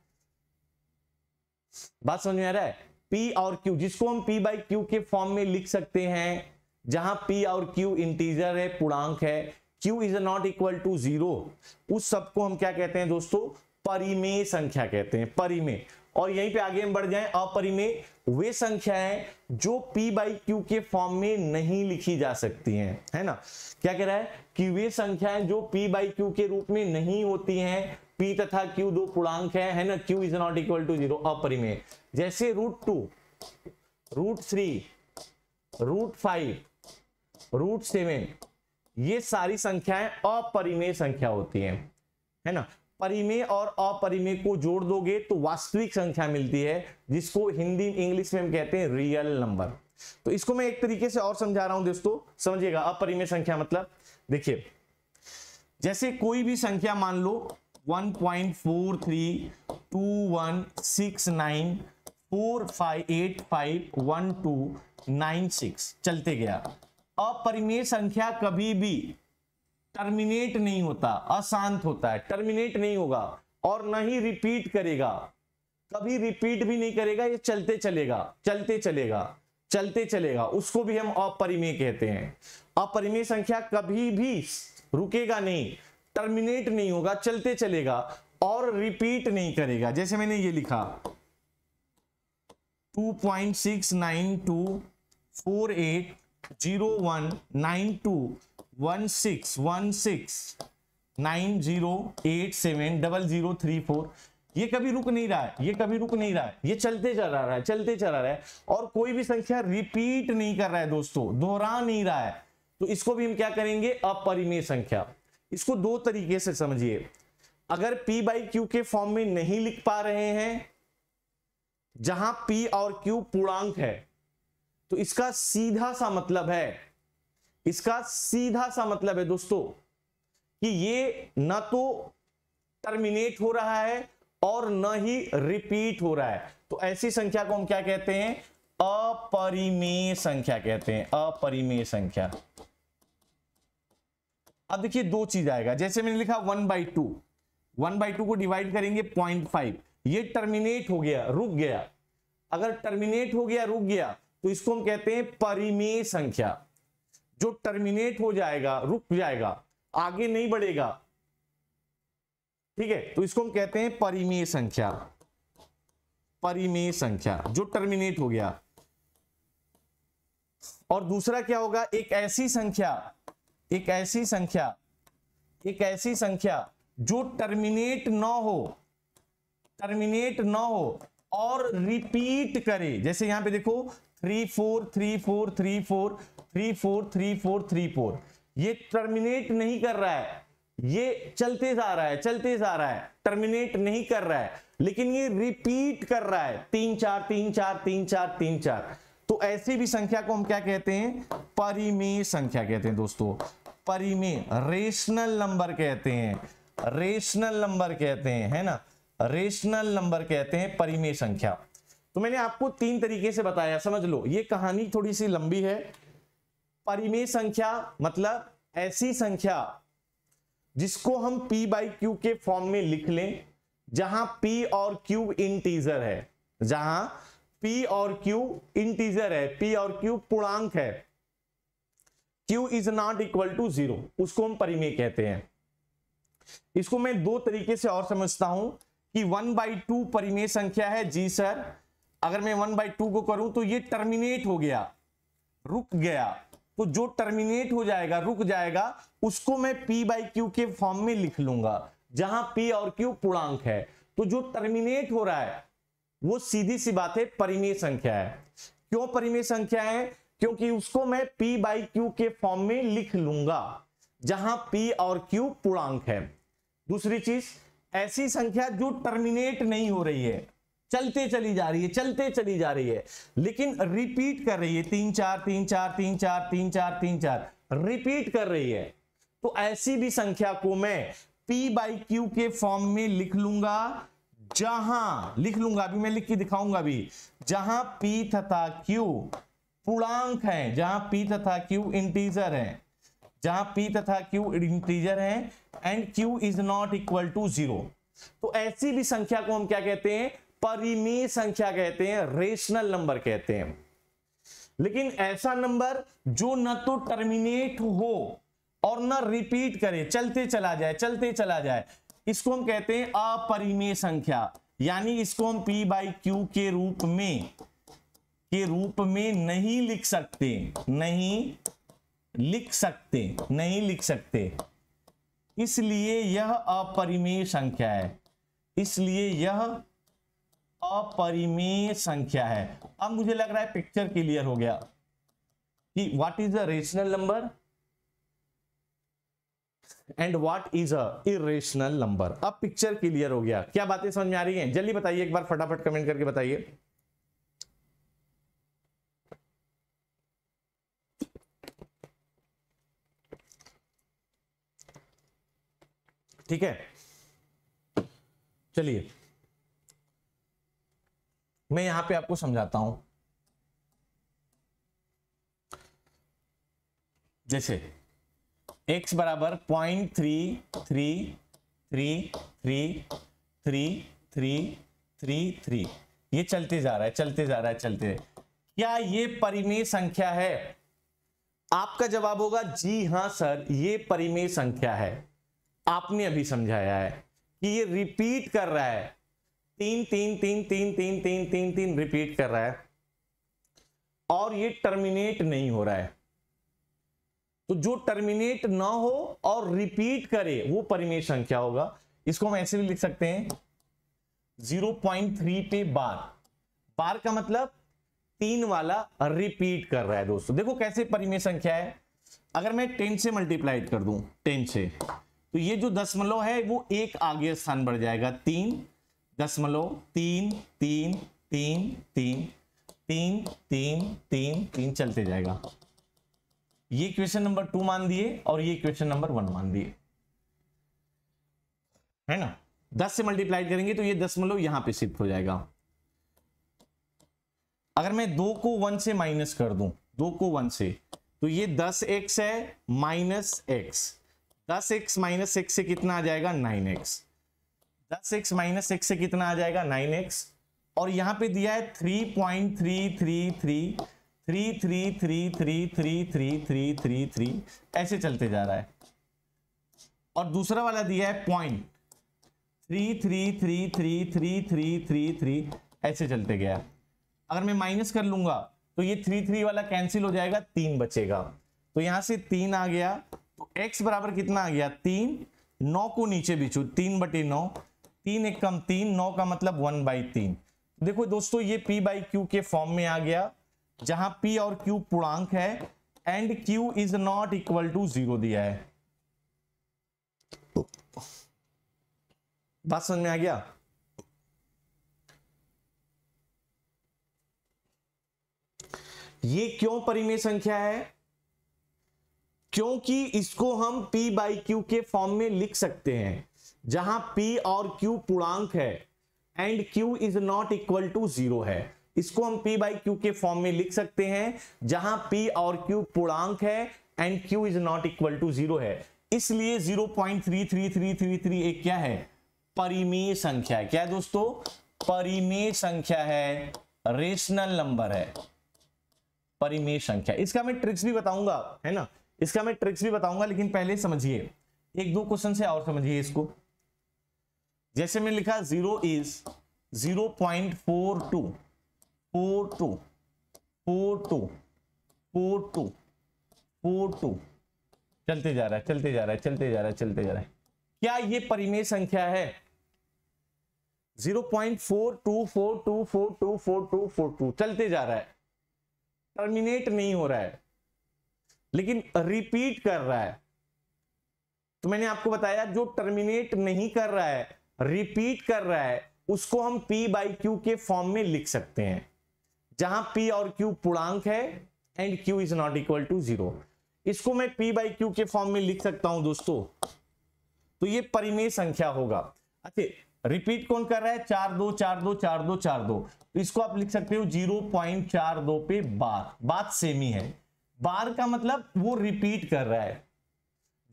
बात समझ में आ रहा है? p और q, जिसको हम p बाई क्यू के फॉर्म में लिख सकते हैं, जहां p और q इंटीजर है, पूर्णांक है, q is not equal to 0, उस सब को हम क्या कहते हैं दोस्तों? परिमेय संख्या कहते हैं, परिमेय। और यहीं पे आगे हम बढ़ जाएं, अपरिमेय वे संख्याएं जो p बाई क्यू के फॉर्म में नहीं लिखी जा सकती हैं, है ना। क्या कह रहा है कि वे संख्याएं जो p बाई क्यू के रूप में नहीं होती हैं, p तथा q दो पूर्णांक है ना, q is not equal to 0, अपरिमेय। जैसे √2, √3, √5, √7, ये सारी संख्याएं अपरिमेय संख्या होती हैं, है ना। परिमेय और अपरिमेय को जोड़ दोगे तो वास्तविक संख्या मिलती है, जिसको हिंदी इंग्लिश में हम कहते हैं रियल नंबर। तो इसको मैं एक तरीके से और समझा रहा हूं दोस्तों, समझिएगा। अपरिमेय संख्या मतलब देखिए, जैसे कोई भी संख्या मान लो 1.43216945851296 चलते गया। अपरिमेय संख्या कभी भी टर्मिनेट नहीं होता, अशांत होता है, टर्मिनेट नहीं होगा और न ही रिपीट करेगा, कभी रिपीट भी नहीं करेगा, ये चलते चलेगा, चलते चलेगा, चलते चलेगा, उसको भी हम अपरिमेय कहते हैं। अपरिमेय संख्या कभी भी रुकेगा नहीं, टर्मिनेट नहीं होगा, चलते चलेगा और रिपीट नहीं करेगा। जैसे मैंने ये लिखा 2.6924810169870034, ये कभी रुक नहीं रहा है, ये कभी रुक नहीं रहा है, ये चलते चला रहा है, चलते चला रहा है, और कोई भी संख्या रिपीट नहीं कर रहा है दोस्तों, दोहरा नहीं रहा है, तो इसको भी हम क्या करेंगे? अपरिमेय संख्या। इसको दो तरीके से समझिए। अगर p बाई क्यू के फॉर्म में नहीं लिख पा रहे हैं, जहां p और q पूर्णांक है, तो इसका सीधा सा मतलब है, इसका सीधा सा मतलब है दोस्तों कि ये न तो टर्मिनेट हो रहा है और न ही रिपीट हो रहा है। तो ऐसी संख्या को हम क्या कहते हैं? अपरिमेय संख्या कहते हैं, अपरिमेय संख्या। अब देखिए दो चीज आएगा, जैसे मैंने लिखा 1/2, 1/2 को डिवाइड करेंगे 0.5, ये टर्मिनेट हो गया, रुक गया। अगर टर्मिनेट हो गया, रुक गया, तो इसको हम कहते हैं परिमेय संख्या। जो टर्मिनेट हो जाएगा, रुक जाएगा, आगे नहीं बढ़ेगा, ठीक है, तो इसको हम कहते हैं परिमेय संख्या। परिमेय संख्या जो टर्मिनेट हो गया। और दूसरा क्या होगा? एक ऐसी संख्या, एक ऐसी संख्या, एक ऐसी संख्या जो टर्मिनेट ना हो, टर्मिनेट ना हो और रिपीट करे। जैसे यहां पे देखो 343434343434, ये टर्मिनेट नहीं कर रहा है, ये चलते जा रहा है, चलते जा रहा है, टर्मिनेट नहीं कर रहा है, लेकिन ये रिपीट कर रहा है 3 4 3 4 3 4 3 4। तो ऐसी भी संख्या को हम क्या कहते हैं? परिमेय संख्या कहते हैं दोस्तों। परिमेय, रेशनल नंबर कहते हैं, रेशनल नंबर कहते हैं, है ना, रेशनल नंबर कहते हैं परिमेय संख्या। तो मैंने आपको 3 तरीके से बताया, समझ लो, ये कहानी थोड़ी सी लंबी है। परिमेय संख्या मतलब ऐसी संख्या जिसको हम p बाई क्यू के फॉर्म में लिख लें, जहां p और q इंटीजर है, जहां p और q इंटीजर है, p और q पूर्णांक है, q is not equal to 0, उसको हम परिमेय कहते हैं। इसको मैं 2 तरीके से और समझता हूं कि 1/2 परिमेय संख्या है। जी सर, अगर मैं 1/2 को करूं तो ये टर्मिनेट हो गया, रुक गया, तो जो टर्मिनेट हो जाएगा, रुक जाएगा, उसको मैं p बाई क्यू के फॉर्म में लिख लूंगा, जहां p और q पूर्णांक है। तो जो टर्मिनेट हो रहा है वो सीधी सी बात है परिमेय संख्या है। क्यों परिमेय संख्या है? क्योंकि उसको मैं p बाई क्यू के फॉर्म में लिख लूंगा जहां p और q पूर्णांक है। दूसरी चीज, ऐसी संख्या जो टर्मिनेट नहीं हो रही है, चलते चली जा रही है, चलते चली जा रही है, लेकिन रिपीट कर रही है, 3 4 3 4 3 4 3 4 3 4 रिपीट कर रही है, तो ऐसी भी संख्या को मैं p बाई क्यू के फॉर्म में लिख लूंगा, जहां लिख लूंगा, अभी मैं लिख के दिखाऊंगा भी, जहां p तथा q पूर्णांक है, जहां p तथा q इंटीजर है, जहां p तथा q इंटीजर है and q is not equal to 0। तो ऐसी भी संख्या को हम क्या कहते हैं? परिमेय संख्या कहते हैं, रेशनल नंबर कहते हैं। लेकिन ऐसा नंबर जो न तो टर्मिनेट हो और न रिपीट करे, चलते चला जाए, चलते चला जाए, इसको हम कहते हैं अपरिमेय संख्या। यानी इसको हम p बाई क्यू के रूप में नहीं लिख सकते, नहीं लिख सकते, इसलिए यह अपरिमेय संख्या है, इसलिए यह अपरिमेय संख्या है। अब मुझे लग रहा है पिक्चर क्लियर हो गया कि what is a rational number and what is a irrational number. अब पिक्चर क्लियर हो गया, क्या बातें समझ में आ रही हैं? जल्दी बताइए, एक बार फटाफट कमेंट करके बताइए। ठीक है, चलिए मैं यहां पे आपको समझाता हूं। जैसे x बराबर 0.3333333 ये चलते जा रहा है, चलते जा रहा है, चलते। क्या ये परिमेय संख्या है? आपका जवाब होगा जी हां सर, ये परिमेय संख्या है। आपने अभी समझाया है कि ये रिपीट कर रहा है, 3 3 3 3 3 3 3 3 रिपीट कर रहा है और ये टर्मिनेट नहीं हो रहा है। तो जो टर्मिनेट ना हो और रिपीट करे वो परिमेय संख्या होगा। इसको हम ऐसे भी लिख सकते हैं 0.3 पे बार का मतलब 3 वाला रिपीट कर रहा है। दोस्तों देखो कैसे परिमेय संख्या है। अगर मैं 10 से मल्टीप्लाइड कर दूं, 10 से, तो ये जो दशमलव है वो एक आगे स्थान बढ़ जाएगा, 3.3 चलते जाएगा। ये क्वेश्चन नंबर 2 मान दिए और ये क्वेश्चन नंबर 1 मान दिए, है ना। 10 से मल्टीप्लाई करेंगे तो ये दशमलव यहां पे शिफ्ट हो जाएगा। अगर मैं 2 को 1 से माइनस कर दूं, 2 को 1 से, तो ये 10x है minus x, 10x minus x से कितना आ जाएगा? 9x। 10x माइनस x से कितना आ जाएगा? 9x। और यहां पे दिया है 3.33333333333 ऐसे चलते जा रहा है। और दूसरा वाला दिया है 0.3333333 ऐसे चलते गया। अगर मैं माइनस कर लूंगा तो ये 3 वाला कैंसिल हो जाएगा, 3 बचेगा। तो यहां से 3 आ गया, तो x बराबर कितना आ गया? 3। 9 को नीचे बिछू, 3/9, 3 एक कम 3, 9 का मतलब 1/3। देखो दोस्तों ये p बाई क्यू के फॉर्म में आ गया, जहां p और q पूर्णांक है and q is not equal to 0 दिया है। बात समझ में आ गया? ये क्यों परिमेय संख्या है? क्योंकि इसको हम p बाई क्यू के फॉर्म में लिख सकते हैं, जहां p और q पूर्णांक है and q is not equal to 0 है। इसको हम p बाई क्यू के फॉर्म में लिख सकते हैं, जहां p और q पूर्णांक है and q is not equal to 0 है। इसलिए 0.33333 एक क्या है? परिमेय संख्या है। क्या है दोस्तों? परिमेय संख्या है, रेशनल नंबर है, परिमेय संख्या। इसका मैं ट्रिक्स भी बताऊंगा, है ना, इसका मैं ट्रिक्स भी बताऊंगा, लेकिन पहले समझिए, एक दो क्वेश्चन से और समझिए इसको। जैसे मैंने लिखा 0 इज 0.42424242 चलते जा रहा है, चलते जा रहा है, चलते जा रहा है, चलते जा रहा है। क्या ये परिमेय संख्या है? 0.42424242 चलते जा रहा है। टर्मिनेट नहीं हो रहा है लेकिन रिपीट कर रहा है। तो मैंने आपको बताया जो टर्मिनेट नहीं कर रहा है, रिपीट कर रहा है, उसको हम P बाई Q के फॉर्म में लिख सकते हैं, जहां P और Q पूर्णांक है and Q is not equal to 0। इसको मैं P बाई Q के फॉर्म में लिख सकता हूं दोस्तों, तो ये परिमेय संख्या होगा। अच्छा, रिपीट कौन कर रहा है? 4 2 4 2 4 2 4 2, तो इसको आप लिख सकते हो 0.42 पे बार। बात सेम ही है, बार का मतलब वो रिपीट कर रहा है,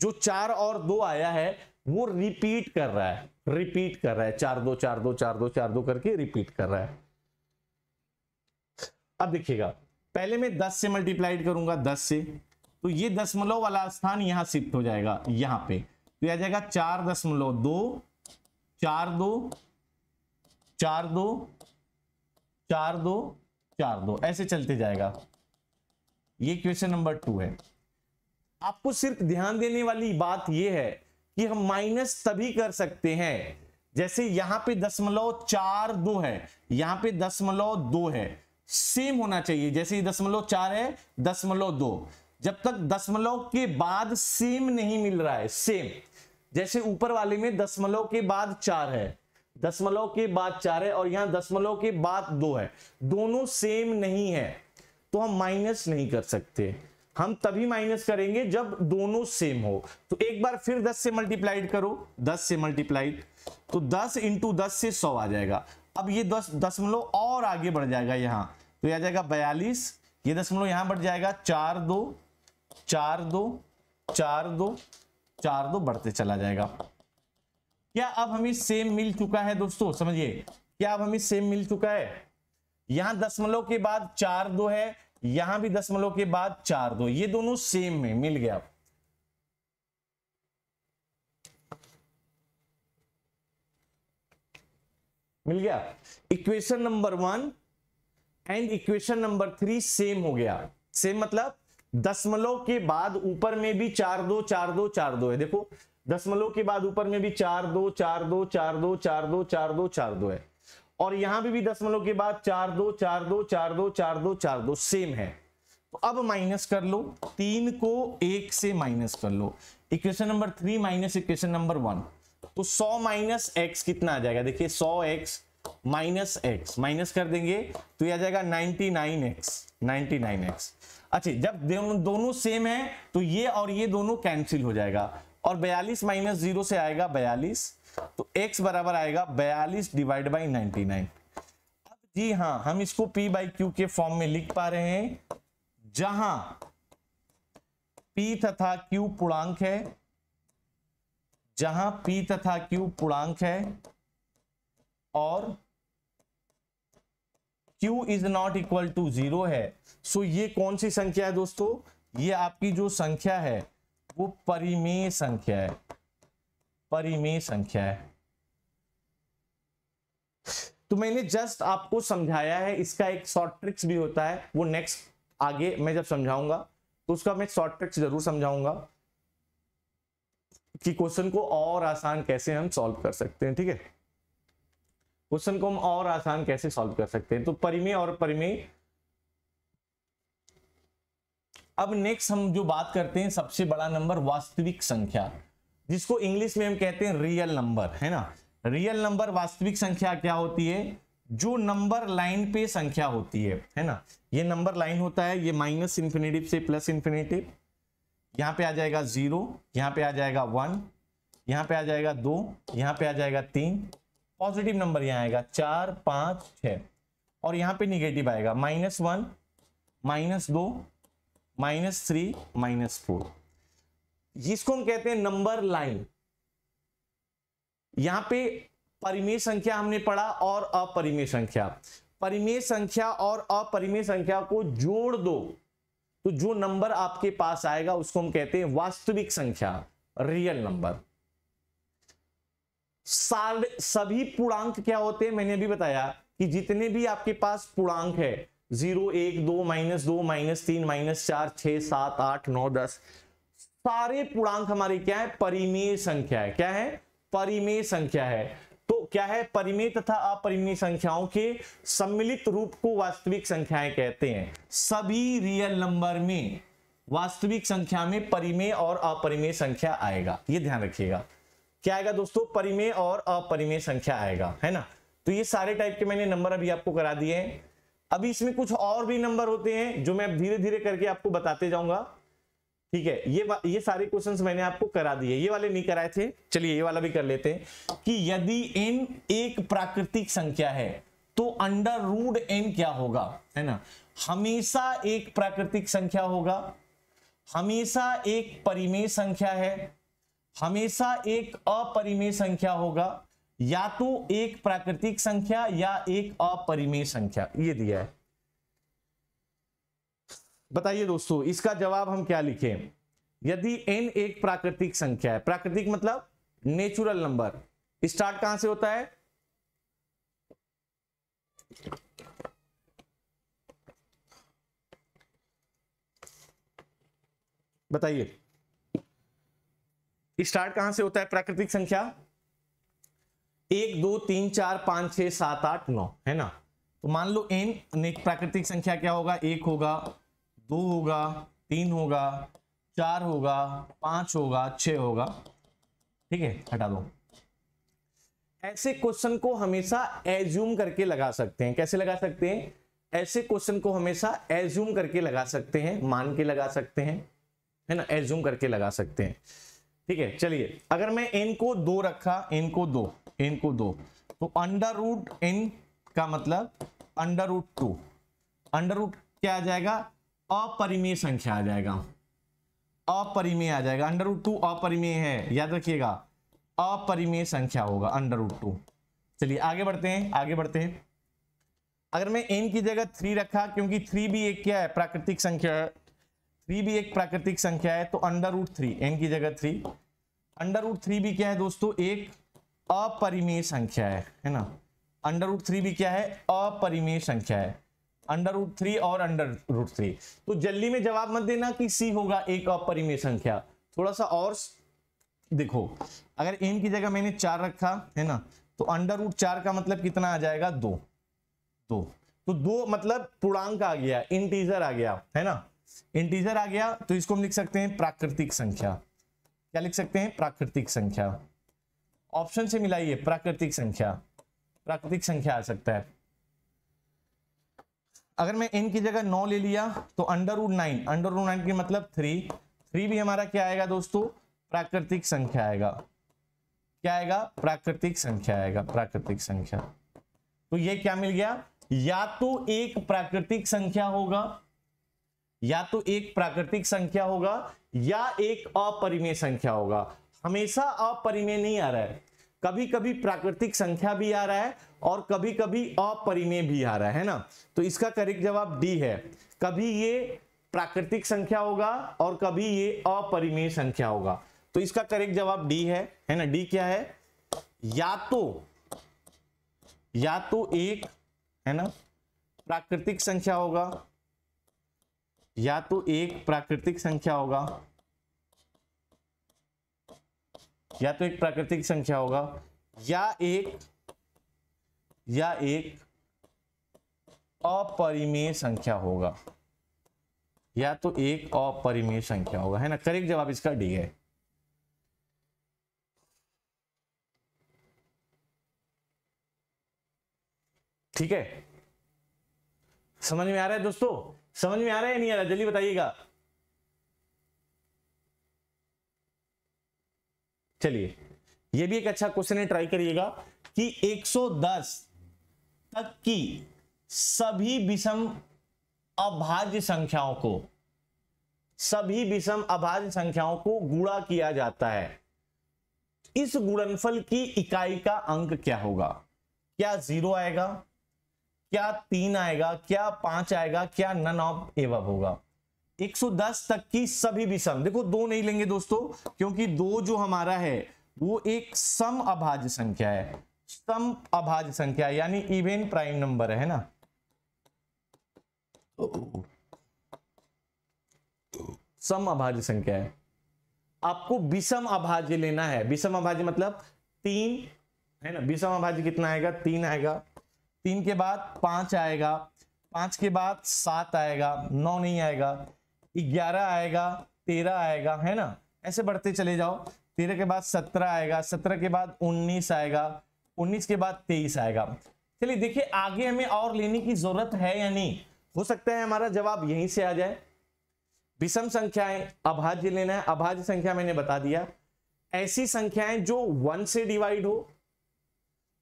जो 4 और 2 आया है वो रिपीट कर रहा है, रिपीट कर रहा है, 4 2 4 2 4 2 4 2 करके रिपीट कर रहा है। अब देखिएगा, पहले मैं 10 से मल्टीप्लाइड करूंगा, 10 से, तो ये दशमलव वाला स्थान यहां शिफ्ट हो जाएगा, यहां पे, तो आ जाएगा 4.2 4 2 4 2 4 2 4 2, ऐसे चलते जाएगा। ये क्वेश्चन नंबर 2 है। आपको सिर्फ ध्यान देने वाली बात यह है कि हम माइनस तभी कर सकते हैं, जैसे यहां पे 0.42 है, यहां पे 0.2 है, सेम होना चाहिए। जैसे 0.4 है, 0.2, जब तक दशमलव के बाद सेम नहीं मिल रहा है, सेम, जैसे ऊपर वाले में दशमलव के बाद 4 है, दशमलव के बाद 4 है, और यहां दशमलव के बाद 2 है, दोनों सेम नहीं है, तो हम माइनस नहीं कर सकते। हम तभी माइनस करेंगे जब दोनों सेम हो। तो एक बार फिर 10 से मल्टीप्लाइड करो, 10 से मल्टीप्लाइड, तो 10 इंटू 10 से 100 आ जाएगा। अब ये 10 दशमलव और आगे बढ़ जाएगा यहाँ, तो यह आ जाएगा 42, ये दशमलव यहां बढ़ जाएगा 4 2 4 2 4 2 4 2, बढ़ते चला जाएगा। क्या अब हमें सेम मिल चुका है दोस्तों? समझिए, क्या अब हमें सेम मिल चुका है? यहां दशमलव के बाद 4 2 है, यहां भी दशमलव के बाद 4 2, ये दोनों सेम में मिल गया। मिल गया। Equation number 1 and equation number 3 same हो गया। सेम मतलब दशमलव के बाद ऊपर में भी 4 2 4 2 4 2 है। देखो, दशमलव के बाद ऊपर में भी 4 2 4 2 4 2 4 2 4 2 4 2 है, और यहां भी दशमलव के बाद 4 2 4 2 4 2 4 2 4 2 सेम है। तो अब माइनस कर लो, 3 को 1 से माइनस कर लो, equation number 3 minus equation number 1, तो 100 माइनस एक्स कितना आ जाएगा? देखिए 100x माइनस एक्स, माइनस कर देंगे तो यह आ जाएगा 99x। अच्छा, जब दोनों सेम है तो ये और ये दोनों कैंसिल हो जाएगा, और 42 माइनस 0 से आएगा 42, तो x बराबर आएगा 42 डिवाइड बाई 99। अब जी हां, हम इसको P बाई Q के फॉर्म में लिख पा रहे हैं, जहां P तथा Q पूर्णांक है, जहां P तथा Q पूर्णांक है और Q is not equal to 0 है। सो ये कौन सी संख्या है दोस्तों? ये आपकी जो संख्या है वो परिमेय संख्या है, परिमेय संख्या है। तो मैंने जस्ट आपको समझाया है, इसका एक शॉर्ट ट्रिक्स भी होता है, वो नेक्स्ट आगे मैं जब समझाऊंगा तो उसका मैं शॉर्ट ट्रिक्स जरूर समझाऊंगा कि क्वेश्चन को और आसान कैसे हम सॉल्व कर सकते हैं। ठीक है, क्वेश्चन को हम और आसान कैसे सॉल्व कर सकते हैं। तो परिमेय और परिमेय। अब नेक्स्ट हम जो बात करते हैं, सबसे बड़ा नंबर वास्तविक संख्या, जिसको इंग्लिश में हम कहते हैं रियल नंबर, है ना। रियल नंबर, वास्तविक संख्या क्या होती है? जो नंबर लाइन पे संख्या होती है ना। ये नंबर लाइन होता है, ये माइनस इन्फिनेटिव से प्लस इन्फिनेटिव, यहां पे आ जाएगा 0, यहां पे आ जाएगा 1, यहां पे आ जाएगा 2, यहां पे आ जाएगा 3, पॉजिटिव नंबर यहां आएगा 4 5 6, और यहां पे निगेटिव आएगा -1 -2 -3 -4। जिसको हम कहते हैं नंबर लाइन। यहां पे परिमेय संख्या हमने पढ़ा और अपरिमेय संख्या। परिमेय संख्या और अपरिमेय संख्या को जोड़ दो तो जो नंबर आपके पास आएगा उसको हम कहते हैं वास्तविक संख्या, रियल नंबर। सभी पूर्णांक क्या होते हैं? मैंने अभी बताया कि जितने भी आपके पास पूर्णांक है, 0 1 2 -2 -3 -4 6 7 8 9 10, सारे पूर्णांक हमारे क्या है? परिमेय संख्या है। क्या है? परिमेय संख्या है। तो क्या है, परिमेय तथा अपरिमेय संख्याओं के सम्मिलित रूप को वास्तविक संख्याएं कहते हैं। सभी रियल नंबर में वास्तविक संख्या में परिमेय और अपरिमेय संख्या आएगा, ये ध्यान रखिएगा। क्या आएगा दोस्तों, परिमेय और अपरिमेय संख्या आएगा, है ना। तो ये सारे टाइप के मैंने नंबर अभी आपको करा दिए हैं। अभी इसमें कुछ और भी नंबर होते हैं जो मैं धीरे धीरे करके आपको बताते जाऊंगा, ठीक है। ये सारे क्वेश्चंस मैंने आपको करा दिए, ये वाले नहीं कराए थे। चलिए ये वाला भी कर लेते हैं कि यदि n एक प्राकृतिक संख्या है तो अंडर रूट n क्या होगा, है ना। हमेशा एक प्राकृतिक संख्या होगा, हमेशा एक परिमेय संख्या है, हमेशा एक अपरिमेय संख्या होगा, या तो एक प्राकृतिक संख्या या एक अपरिमेय संख्या, ये दिया है। बताइए दोस्तों इसका जवाब हम क्या लिखें। यदि n एक प्राकृतिक संख्या है, प्राकृतिक मतलब नेचुरल नंबर, स्टार्ट कहां से होता है, बताइए स्टार्ट कहां से होता है प्राकृतिक संख्या, 1 2 3 4 5 6 7 8 9, है ना। तो मान लो n एक प्राकृतिक संख्या क्या होगा, 1 होगा, 2 होगा, 3 होगा, 4 होगा, 5 होगा, 6 होगा, ठीक है, हटा दो। ऐसे क्वेश्चन को हमेशा एज्यूम करके लगा सकते हैं। कैसे लगा सकते हैं, ऐसे क्वेश्चन को हमेशा एज्यूम करके लगा सकते हैं, मान के लगा सकते हैं, है ना, एज्यूम करके लगा सकते हैं, ठीक है। चलिए अगर मैं n को 2 रखा, n को 2, तो अंडर रूट n का मतलब अंडर रूट 2, अंडर रूट क्या आ जाएगा, अपरिमेय संख्या आ जाएगा, अपरिमेय आ जाएगा। अंडर रूट 2 अपरिमेय है, याद रखिएगा, अपरिमेय संख्या होगा अंडर रूट 2। चलिए आगे बढ़ते हैं। अगर मैं n की जगह 3 रखा, क्योंकि 3 भी एक क्या है, प्राकृतिक संख्या है, 3 भी एक प्राकृतिक संख्या है, तो अंडर रूट 3, n की जगह 3, अंडर रूट 3 भी क्या है दोस्तों, एक अपरिमेय संख्या है ना। अंडर रूट 3 भी क्या है, अपरिमेय संख्या है, अंडर रूट 3 और अंडर रूट 3। तो जल्दी में जवाब मत देना कि सी होगा एक अपरिमेय संख्या, थोड़ा सा और देखो। अगर n की जगह मैंने 4 रखा, है ना, तो अंडर रूट 4 का मतलब कितना आ जाएगा, 2। तो 2 मतलब पूर्णांक आ गया, इंटीजर आ गया, है ना, इंटीजर आ गया। तो इसको हम लिख सकते हैं प्राकृतिक संख्या। क्या लिख सकते हैं, प्राकृतिक संख्या। ऑप्शन से मिलाइए, प्राकृतिक संख्या आ सकता है। अगर मैं n की जगह 9 ले लिया, तो अंडर रूट 9 के मतलब 3 भी हमारा क्या आएगा दोस्तों, प्राकृतिक संख्या आएगा। क्या आएगा, प्राकृतिक संख्या। तो ये क्या मिल गया, या तो एक प्राकृतिक संख्या होगा, या एक अपरिमेय संख्या होगा। हमेशा अपरिमेय नहीं आ रहा है, कभी कभी प्राकृतिक संख्या भी आ रहा है और कभी कभी अपरिमेय भी आ रहा है ना। तो इसका करेक्ट जवाब डी है, कभी ये प्राकृतिक संख्या होगा और कभी ये अपरिमेय संख्या होगा। तो इसका करेक्ट जवाब डी है ना। डी क्या है, या तो एक, है ना, प्राकृतिक संख्या होगा, या तो एक प्राकृतिक संख्या होगा, या एक अपरिमेय संख्या होगा, है ना। करेक्ट जवाब इसका डी है। ठीक है, समझ में आ रहा है दोस्तों, समझ में आ रहा है नहीं आ रहा, जल्दी बताइएगा। चलिए ये भी एक अच्छा क्वेश्चन है, ट्राई करिएगा कि 110 तक की सभी विषम अभाज्य संख्याओं को गुणा किया जाता है, इस गुणनफल की इकाई का अंक क्या होगा। क्या 0 आएगा, क्या 3 आएगा, क्या 5 आएगा, क्या नन ऑफ एबव होगा। 110 तक की सभी विषम, देखो 2 नहीं लेंगे दोस्तों, क्योंकि 2 जो हमारा है वो एक सम अभाज्य संख्या है, यानी इवन प्राइम नंबर है ना। सम अभाज्य संख्या है, आपको विषम अभाज्य लेना है। विषम अभाज्य मतलब 3, है ना। विषम अभाज्य कितना आएगा, 3 आएगा, 3 के बाद 5 आएगा, 5 के बाद 7 आएगा, 9 नहीं आएगा, 11 आएगा, 13 आएगा, है ना। ऐसे बढ़ते चले जाओ, 13 के बाद 17 आएगा, 17 के बाद 19 आएगा, 19 के बाद 23 आएगा। चलिए देखिए आगे हमें और लेने की जरूरत है या नहीं, हो सकता है हमारा जवाब यहीं से आ जाए। विषम संख्याएं अभाज्य लेना है, अभाज्य संख्या मैंने बता दिया, ऐसी संख्याएं जो 1 से डिवाइड हो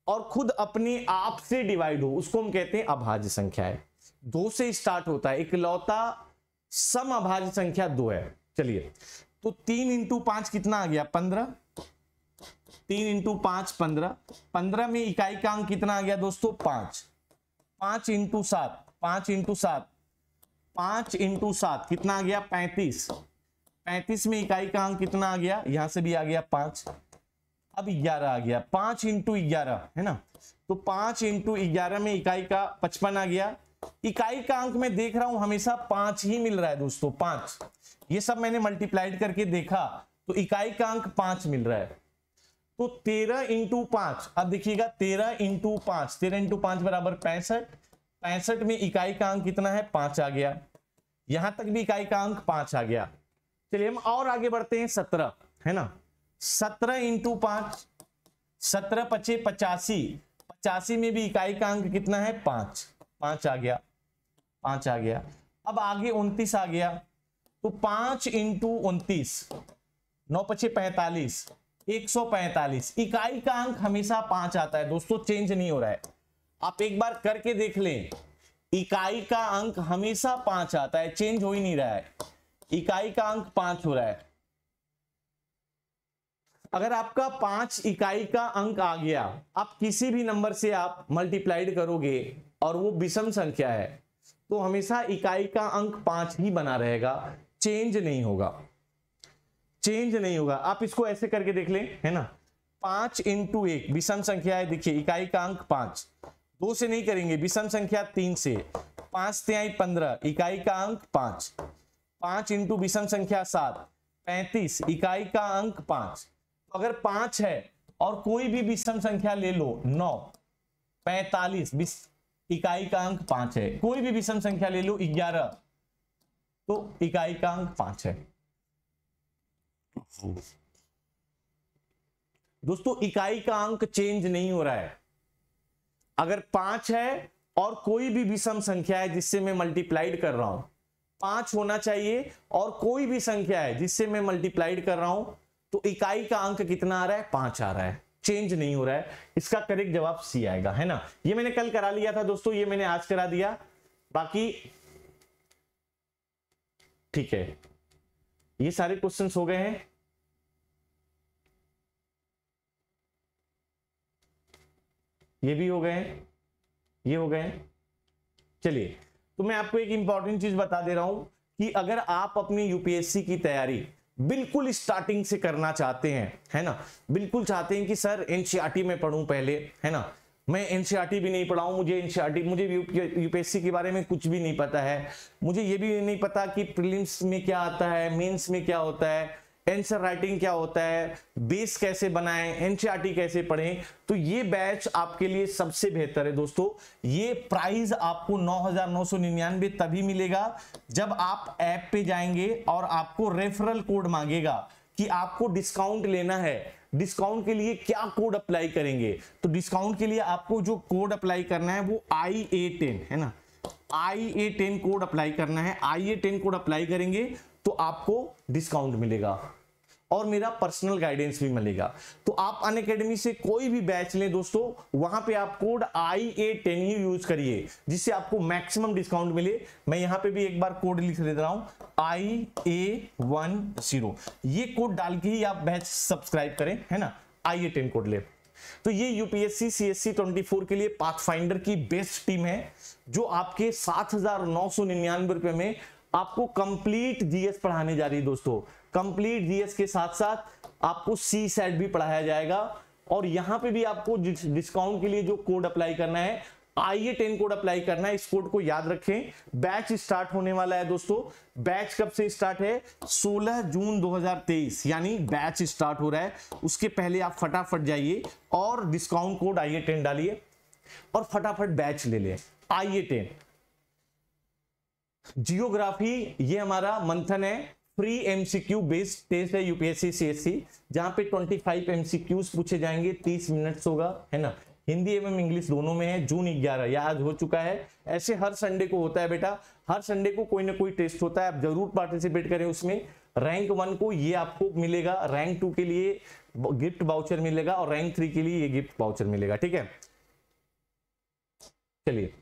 और खुद अपने आप से डिवाइड हो, उसको हम कहते हैं अभाज्य संख्याएं। 2 से स्टार्ट होता है, इकलौता सम अभाज्य संख्या 2 है। चलिए तो 3 इंटू 5 कितना आ गया, 15, 3 इंटू 5 15, 15 में इकाई का अंक कितना आ गया दोस्तों, 5, 5 इंटू 7, 5 इंटू 7, 5 इंटू 7 कितना आ गया, 35, 35 में इकाई का अंक कितना आ गया, यहां से भी आ गया 5, अब 11 आ गया, 5 इंटू 11 है ना, तो 5 इंटू 11 में इकाई का 55 आ गया। इकाई का अंक मैं देख रहा हूं हमेशा 5 ही मिल रहा है दोस्तों, 5, ये सब मैंने मल्टीप्लाइड करके देखा तो इकाई का अंक 5 मिल रहा है। तो 13 इंटू 5, अब देखिएगा 13 इंटू 5, 13 इंटू 5 बराबर 65, 65 में इकाई का अंक कितना है, 5 आ गया, यहां तक भी इकाई का अंक 5 आ गया। चलिए हम और आगे बढ़ते हैं, 17 है ना, 17 इंटू 5, 17 पचे 85, 85 में भी इकाई का अंक कितना है, 5, 5 आ गया, 5 आ गया। अब आगे 29 आ गया, तो 5 इंटू 29, 9 पचे 45, 145, इकाई का अंक हमेशा 5 आता है दोस्तों, चेंज नहीं हो रहा है। आप एक बार करके देख लें, इकाई का अंक हमेशा 5 आता है, चेंज हो ही नहीं रहा है, इकाई का अंक 5 हो रहा है। अगर आपका 5 इकाई का अंक आ गया, आप किसी भी नंबर से आप मल्टीप्लाइड करोगे और वो विषम संख्या है, तो हमेशा इकाई का अंक 5 ही बना रहेगा, चेंज नहीं होगा, चेंज नहीं होगा। आप इसको ऐसे करके देख लें, है ना, 5 इंटू 1 विषम संख्या है, देखिए इकाई का अंक 5, 2 से नहीं करेंगे, विषम संख्या 3 से, 5 तिहाई 15, इकाई का अंक 5, 5 इंटू विषम संख्या 7, 35, इकाई का अंक 5। अगर 5 है और कोई भी विषम संख्या ले लो, 9, 45, इकाई का अंक 5 है, कोई भी विषम संख्या ले लो 11, तो इकाई का अंक 5 है। दोस्तों इकाई का अंक चेंज नहीं हो रहा है। अगर 5 है और कोई भी विषम संख्या है जिससे मैं मल्टीप्लाइड कर रहा हूं, 5 होना चाहिए और कोई भी संख्या है जिससे मैं मल्टीप्लाइड कर रहा हूं, तो इकाई का अंक कितना आ रहा है, 5 आ रहा है, चेंज नहीं हो रहा है। इसका करेक्ट जवाब सी आएगा, है ना। ये मैंने कल करा लिया था दोस्तों, ये मैंने आज करा दिया, बाकी ठीक है। ये सारे क्वेश्चंस हो गए हैं। ये भी हो गए हैं, ये हो गए हैं। चलिए तो मैं आपको एक इंपॉर्टेंट चीज बता दे रहा हूं कि अगर आप अपनी यूपीएससी की तैयारी बिल्कुल स्टार्टिंग से करना चाहते हैं, है ना, बिल्कुल चाहते हैं कि सर एनसीईआरटी में पढ़ूं पहले, है ना, मैं एनसीईआरटी भी नहीं पढ़ा हूं, मुझे यूपीएससी के बारे में कुछ भी नहीं पता है, मुझे ये भी नहीं पता कि प्रीलिम्स में क्या आता है, मेंस में क्या होता है, आंसर राइटिंग क्या होता है, बेस कैसे बनाएं, एनसीईआरटी कैसे पढ़ें, तो ये बैच आपके लिए सबसे बेहतर है दोस्तों। ये प्राइस आपको 9,999 तभी मिलेगा जब आप ऐप पे जाएंगे और आपको रेफरल कोड मांगेगा कि आपको डिस्काउंट लेना है। डिस्काउंट के लिए क्या कोड अप्लाई करेंगे, तो डिस्काउंट के लिए आपको जो कोड अप्लाई करना है वो IA10 है ना, IA10 कोड अप्लाई करना है। IA10 कोड अप्लाई करेंगे तो आपको डिस्काउंट मिलेगा और मेरा पर्सनल गाइडेंस भी मिलेगा। तो आप अनअकैडमी से कोई भी बैच लें दोस्तों, वहां पे आप कोड IA10 ही यूज करिए जिससे आपको मैक्सिमम डिस्काउंट मिले। मैं यहां पे भी एक बार कोड लिख दे रहा हूं, IA10, ये कोड डाल के ही आप बैच सब्सक्राइब करें, है ना, IA10 कोड ले। तो ये यूपीएससी CSC 24 के लिए पाथफाइंडर की बेस्ट टीम है जो आपके 7,999 रुपए में आपको कंप्लीट जीएस पढ़ाने जा रही है दोस्तों। कंप्लीट जीएस के साथ साथ आपको CSAT भी पढ़ाया जाएगा और यहां पे भी आपको डिस्काउंट के लिए जो कोड अप्लाई करना है IA10 कोड अप्लाई करना है। इस कोड को याद रखें। बैच स्टार्ट होने वाला है दोस्तों। बैच कब से स्टार्ट है? 16 जून 2023, यानी बैच स्टार्ट हो रहा है। उसके पहले आप फटाफट जाइए और डिस्काउंट कोड IA10 डालिए और फटाफट बैच ले लें। IA10 जियोग्राफी, ये हमारा मंथन है। फ्री MCQ बेस्ड टेस्ट है यूपीएससी CSC, जहां पे 25 MCQs पूछे जाएंगे, 30 मिनट्स होगा, है ना। हिंदी एवं इंग्लिश दोनों में है। जून 11 याद हो चुका है। ऐसे हर संडे को होता है बेटा, हर संडे को कोई ना कोई टेस्ट होता है। आप जरूर पार्टिसिपेट करें उसमें। रैंक 1 को ये आपको मिलेगा, रैंक 2 के लिए गिफ्ट वाउचर मिलेगा और रैंक 3 के लिए ये गिफ्ट वाउचर मिलेगा, ठीक है। चलिए,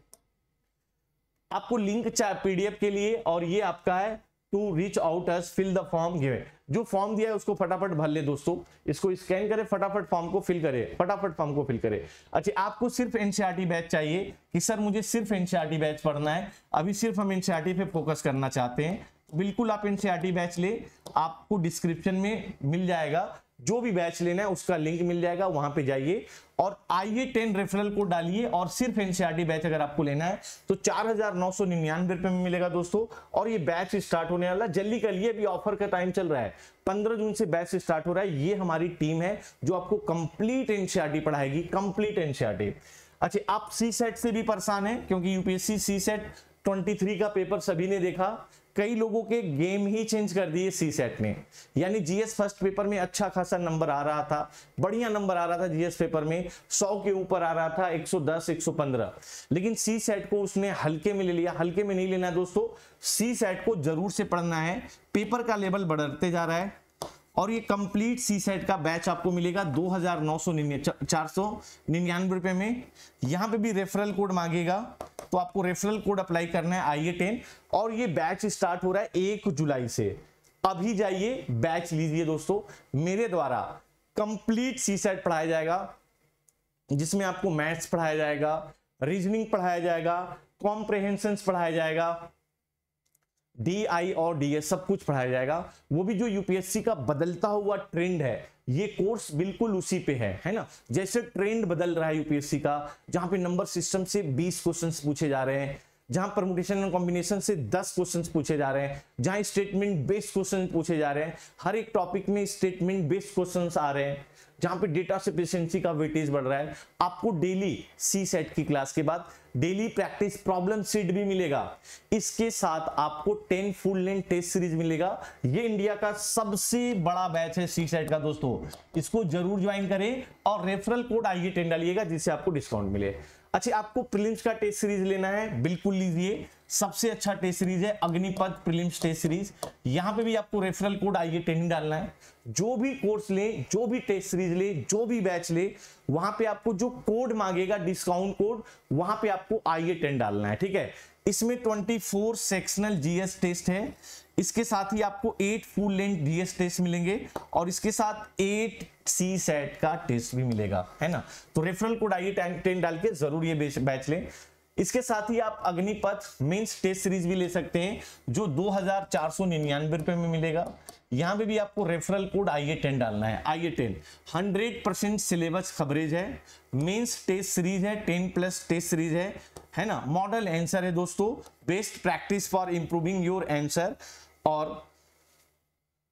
आपको लिंक PDF के लिए, और ये आपका है to reach out us, fill the form given. जो फॉर्म दिया है उसको फटाफट भर ले दोस्तों। इसको स्कैन करें, फटाफट फॉर्म को फिल करें, फटाफट फॉर्म को फिल करें। अच्छा, आपको सिर्फ NCERT बैच चाहिए कि सर मुझे सिर्फ NCERT बैच पढ़ना है, अभी सिर्फ हम NCERT पे फोकस करना चाहते हैं, बिल्कुल आप NCERT बैच ले। आपको डिस्क्रिप्शन में मिल जाएगा, जो भी बैच लेना है उसका लिंक मिल जाएगा, वहां पे जाइए और IA10 रेफरल कोड डालिए। और सिर्फ NCERT बैच अगर आपको लेना है तो 4,999 रुपए में मिलेगा दोस्तों। और ये बैच स्टार्ट होने वाला, जल्दी करिए, अभी ऑफर का टाइम चल रहा है। 15 जून से बैच स्टार्ट हो रहा है। ये हमारी टीम है जो आपको कंप्लीट NCERT पढ़ाएगी, कंप्लीट NCERT। अच्छा, आप CSET से भी परेशान हैं, क्योंकि यूपीएससी CSET 23 का पेपर सभी ने देखा। कई लोगों के गेम ही चेंज कर दिए CSET ने। यानी GS फर्स्ट पेपर में अच्छा खासा नंबर आ रहा था, बढ़िया नंबर आ रहा था GS पेपर में, 100 के ऊपर आ रहा था, 110 115, लेकिन CSET को उसने हल्के में ले लिया। हल्के में नहीं लेना है दोस्तों, CSET को जरूर से पढ़ना है। पेपर का लेवल बढ़ते जा रहा है और ये कंप्लीट CSET का बैच आपको मिलेगा 2,499 रुपए में। यहां पे भी रेफरल कोड मांगेगा, तो आपको रेफरल कोड अप्लाई करना है IA10। और ये बैच स्टार्ट हो रहा है 1 जुलाई से। अभी जाइए बैच लीजिए दोस्तों। मेरे द्वारा कंप्लीट CSET पढ़ाया जाएगा, जिसमें आपको मैथ्स पढ़ाया जाएगा, रीजनिंग पढ़ाया जाएगा, कॉम्प्रिहेंशंस पढ़ाया जाएगा, DI और DS सब कुछ पढ़ाया जाएगा। वो भी जो यूपीएससी का बदलता हुआ ट्रेंड है, ये कोर्स बिल्कुल उसी पे है ना। जैसे ट्रेंड बदल रहा है यूपीएससी का, जहां पे नंबर सिस्टम से 20 क्वेश्चंस पूछे जा रहे हैं, जहां परमुटेशन एंड कॉम्बिनेशन से 10 क्वेश्चंस पूछे जा रहे हैं, जहां स्टेटमेंट बेस्ड क्वेश्चन पूछे जा रहे हैं, हर एक टॉपिक में स्टेटमेंट बेस्ड क्वेश्चंस आ रहे हैं, जहां पे डेटा सफिशिएंसी का वेटेज बढ़ रहा है। आपको डेली CSET की क्लास के बाद डेली प्रैक्टिस प्रॉब्लम सीट भी मिलेगा। इसके साथ आपको 10 फुल लेंथ टेस्ट सीरीज मिलेगा। ये इंडिया का सबसे बड़ा बैच है CSET का दोस्तों, इसको जरूर ज्वाइन करें और रेफरल कोड IA10 डालिएगा, जिससे आपको डिस्काउंट मिले। अच्छा, आपको प्रीलिम्स का टेस्ट सीरीज लेना है, बिल्कुल लीजिए। सबसे अच्छा टेस्ट सीरीज है अग्निपथ प्रीलिम्स टेस्ट सीरीज। यहां पे भी आपको रेफरल कोड IA10 डालना है। जो भी कोर्स ले, जो भी टेस्ट सीरीज ले, जो भी बैच ले, वहां पे आपको जो कोड मांगेगा डिस्काउंट कोड, वहां पे आपको IA10 डालना है, ठीक है। इसमें 24 सेक्शनल GS टेस्ट है। इसके साथ ही आपको 8 फुल लेंथ GS टेस्ट मिलेंगे और इसके साथ 8 CSET का टेस्ट भी मिलेगा, है ना। तो रेफरल कोड IA10 डाल के जरूर ये बैच लें। इसके साथ ही आप अग्निपथ मेंस टेस्ट सीरीज भी ले सकते हैं, जो 2,499 रुपए में मिलेगा। यहां पे भी आपको रेफरल कोड IA10 डालना है। IA10 100% सिलेबस कवरेज है, मेंस टेस्ट सीरीज है, 10+ टेस्ट सीरीज है ना। मॉडल आंसर है दोस्तों, best practice for improving your answer, और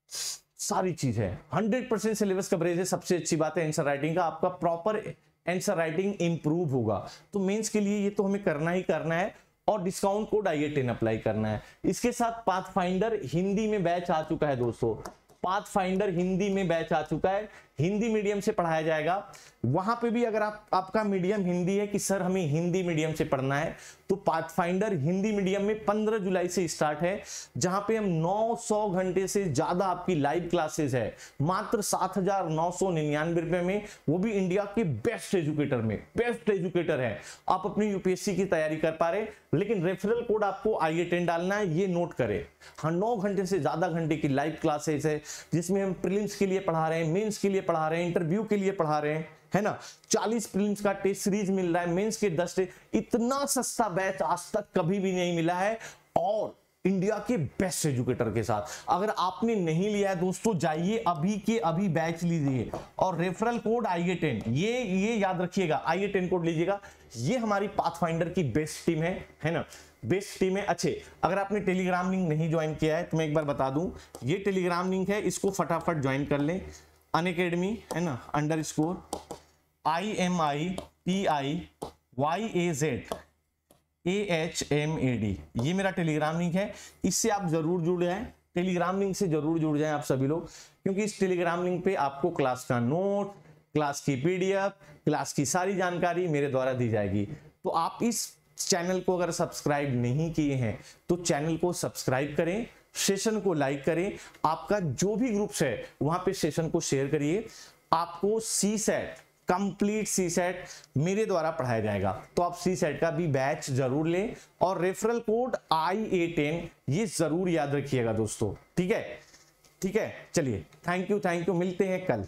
सारी चीज है। 100% सिलेबस कवरेज है। सबसे अच्छी बात है आंसर राइटिंग का, आपका प्रॉपर आंसर राइटिंग इंप्रूव होगा। तो मेंस के लिए ये तो हमें करना ही करना है और डिस्काउंट कोड IA10 अप्लाई करना है। इसके साथ पाथफाइंडर हिंदी में बैच आ चुका है दोस्तों। पाथफाइंडर हिंदी में बैच आ चुका है, हिंदी मीडियम से पढ़ाया जाएगा। वहां पे भी अगर आपका मीडियम हिंदी है कि सर हमें हिंदी मीडियम से पढ़ना है, तो पाथफाइंडर हिंदी मीडियम में 15 जुलाई से स्टार्ट है, जहां पे हम 900 घंटे से ज्यादा आपकी लाइव क्लासेस है, मात्र 7,999 रुपए में, वो भी इंडिया के बेस्ट एजुकेटर में। बेस्ट एजुकेटर है, आप अपनी यूपीएससी की तैयारी कर पा रहे, लेकिन रेफरल कोड आपको IA10 डालना है, ये नोट करें। हाँ, 9 घंटे से ज्यादा घंटे की लाइव क्लासेस है, जिसमें हम प्रीलिम्स के लिए पढ़ा रहे हैं, मेंस के लिए पढ़ा रहे हैं, इंटरव्यू के लिए पढ़ा रहे हैं, है ना। 40 प्रीलिम्स का टेस्ट सीरीज मिल रहा है, मेंस के 10 टेस्ट। इतना सस्ता बैच आज तक कभी भी नहीं मिला है, और इंडिया के बेस्ट एजुकेटर के साथ। अगर आपने नहीं लिया है दोस्तों, जाइए अभी के अभी बैच लीजिए और रेफरल कोड IA10, ये याद रखिएगा, IA10 कोड लीजिएगा। ये हमारी पाथफाइंडर की बेस्ट टीम है ना, बेस्ट टीम है। अच्छे, अगर आपने टेलीग्राम लिंक नहीं ज्वाइन किया है तो मैं एक बार बता दूं, ये टेलीग्राम लिंक है, इसको फटाफट ज्वाइन कर लें। अनअकैडमी है ना, _IMIPIYAZAHMAD, ये मेरा टेलीग्राम लिंक है। इससे आप जरूर जुड़ जाएं, टेलीग्राम लिंक से जरूर जुड़ जाएं आप सभी लोग, क्योंकि इस टेलीग्राम लिंक पे आपको क्लास का नोट, क्लास की PDF, क्लास की सारी जानकारी मेरे द्वारा दी जाएगी। तो आप इस चैनल को अगर सब्सक्राइब नहीं किए हैं तो चैनल को सब्सक्राइब करें, सेशन को लाइक करें, आपका जो भी ग्रुप्स है वहां पे सेशन को शेयर करिए। आपको CSET, कंप्लीट CSET मेरे द्वारा पढ़ाया जाएगा, तो आप CSET का भी बैच जरूर लें और रेफरल कोड IA10 ये जरूर याद रखिएगा दोस्तों। ठीक है, चलिए, थैंक यू, मिलते हैं कल।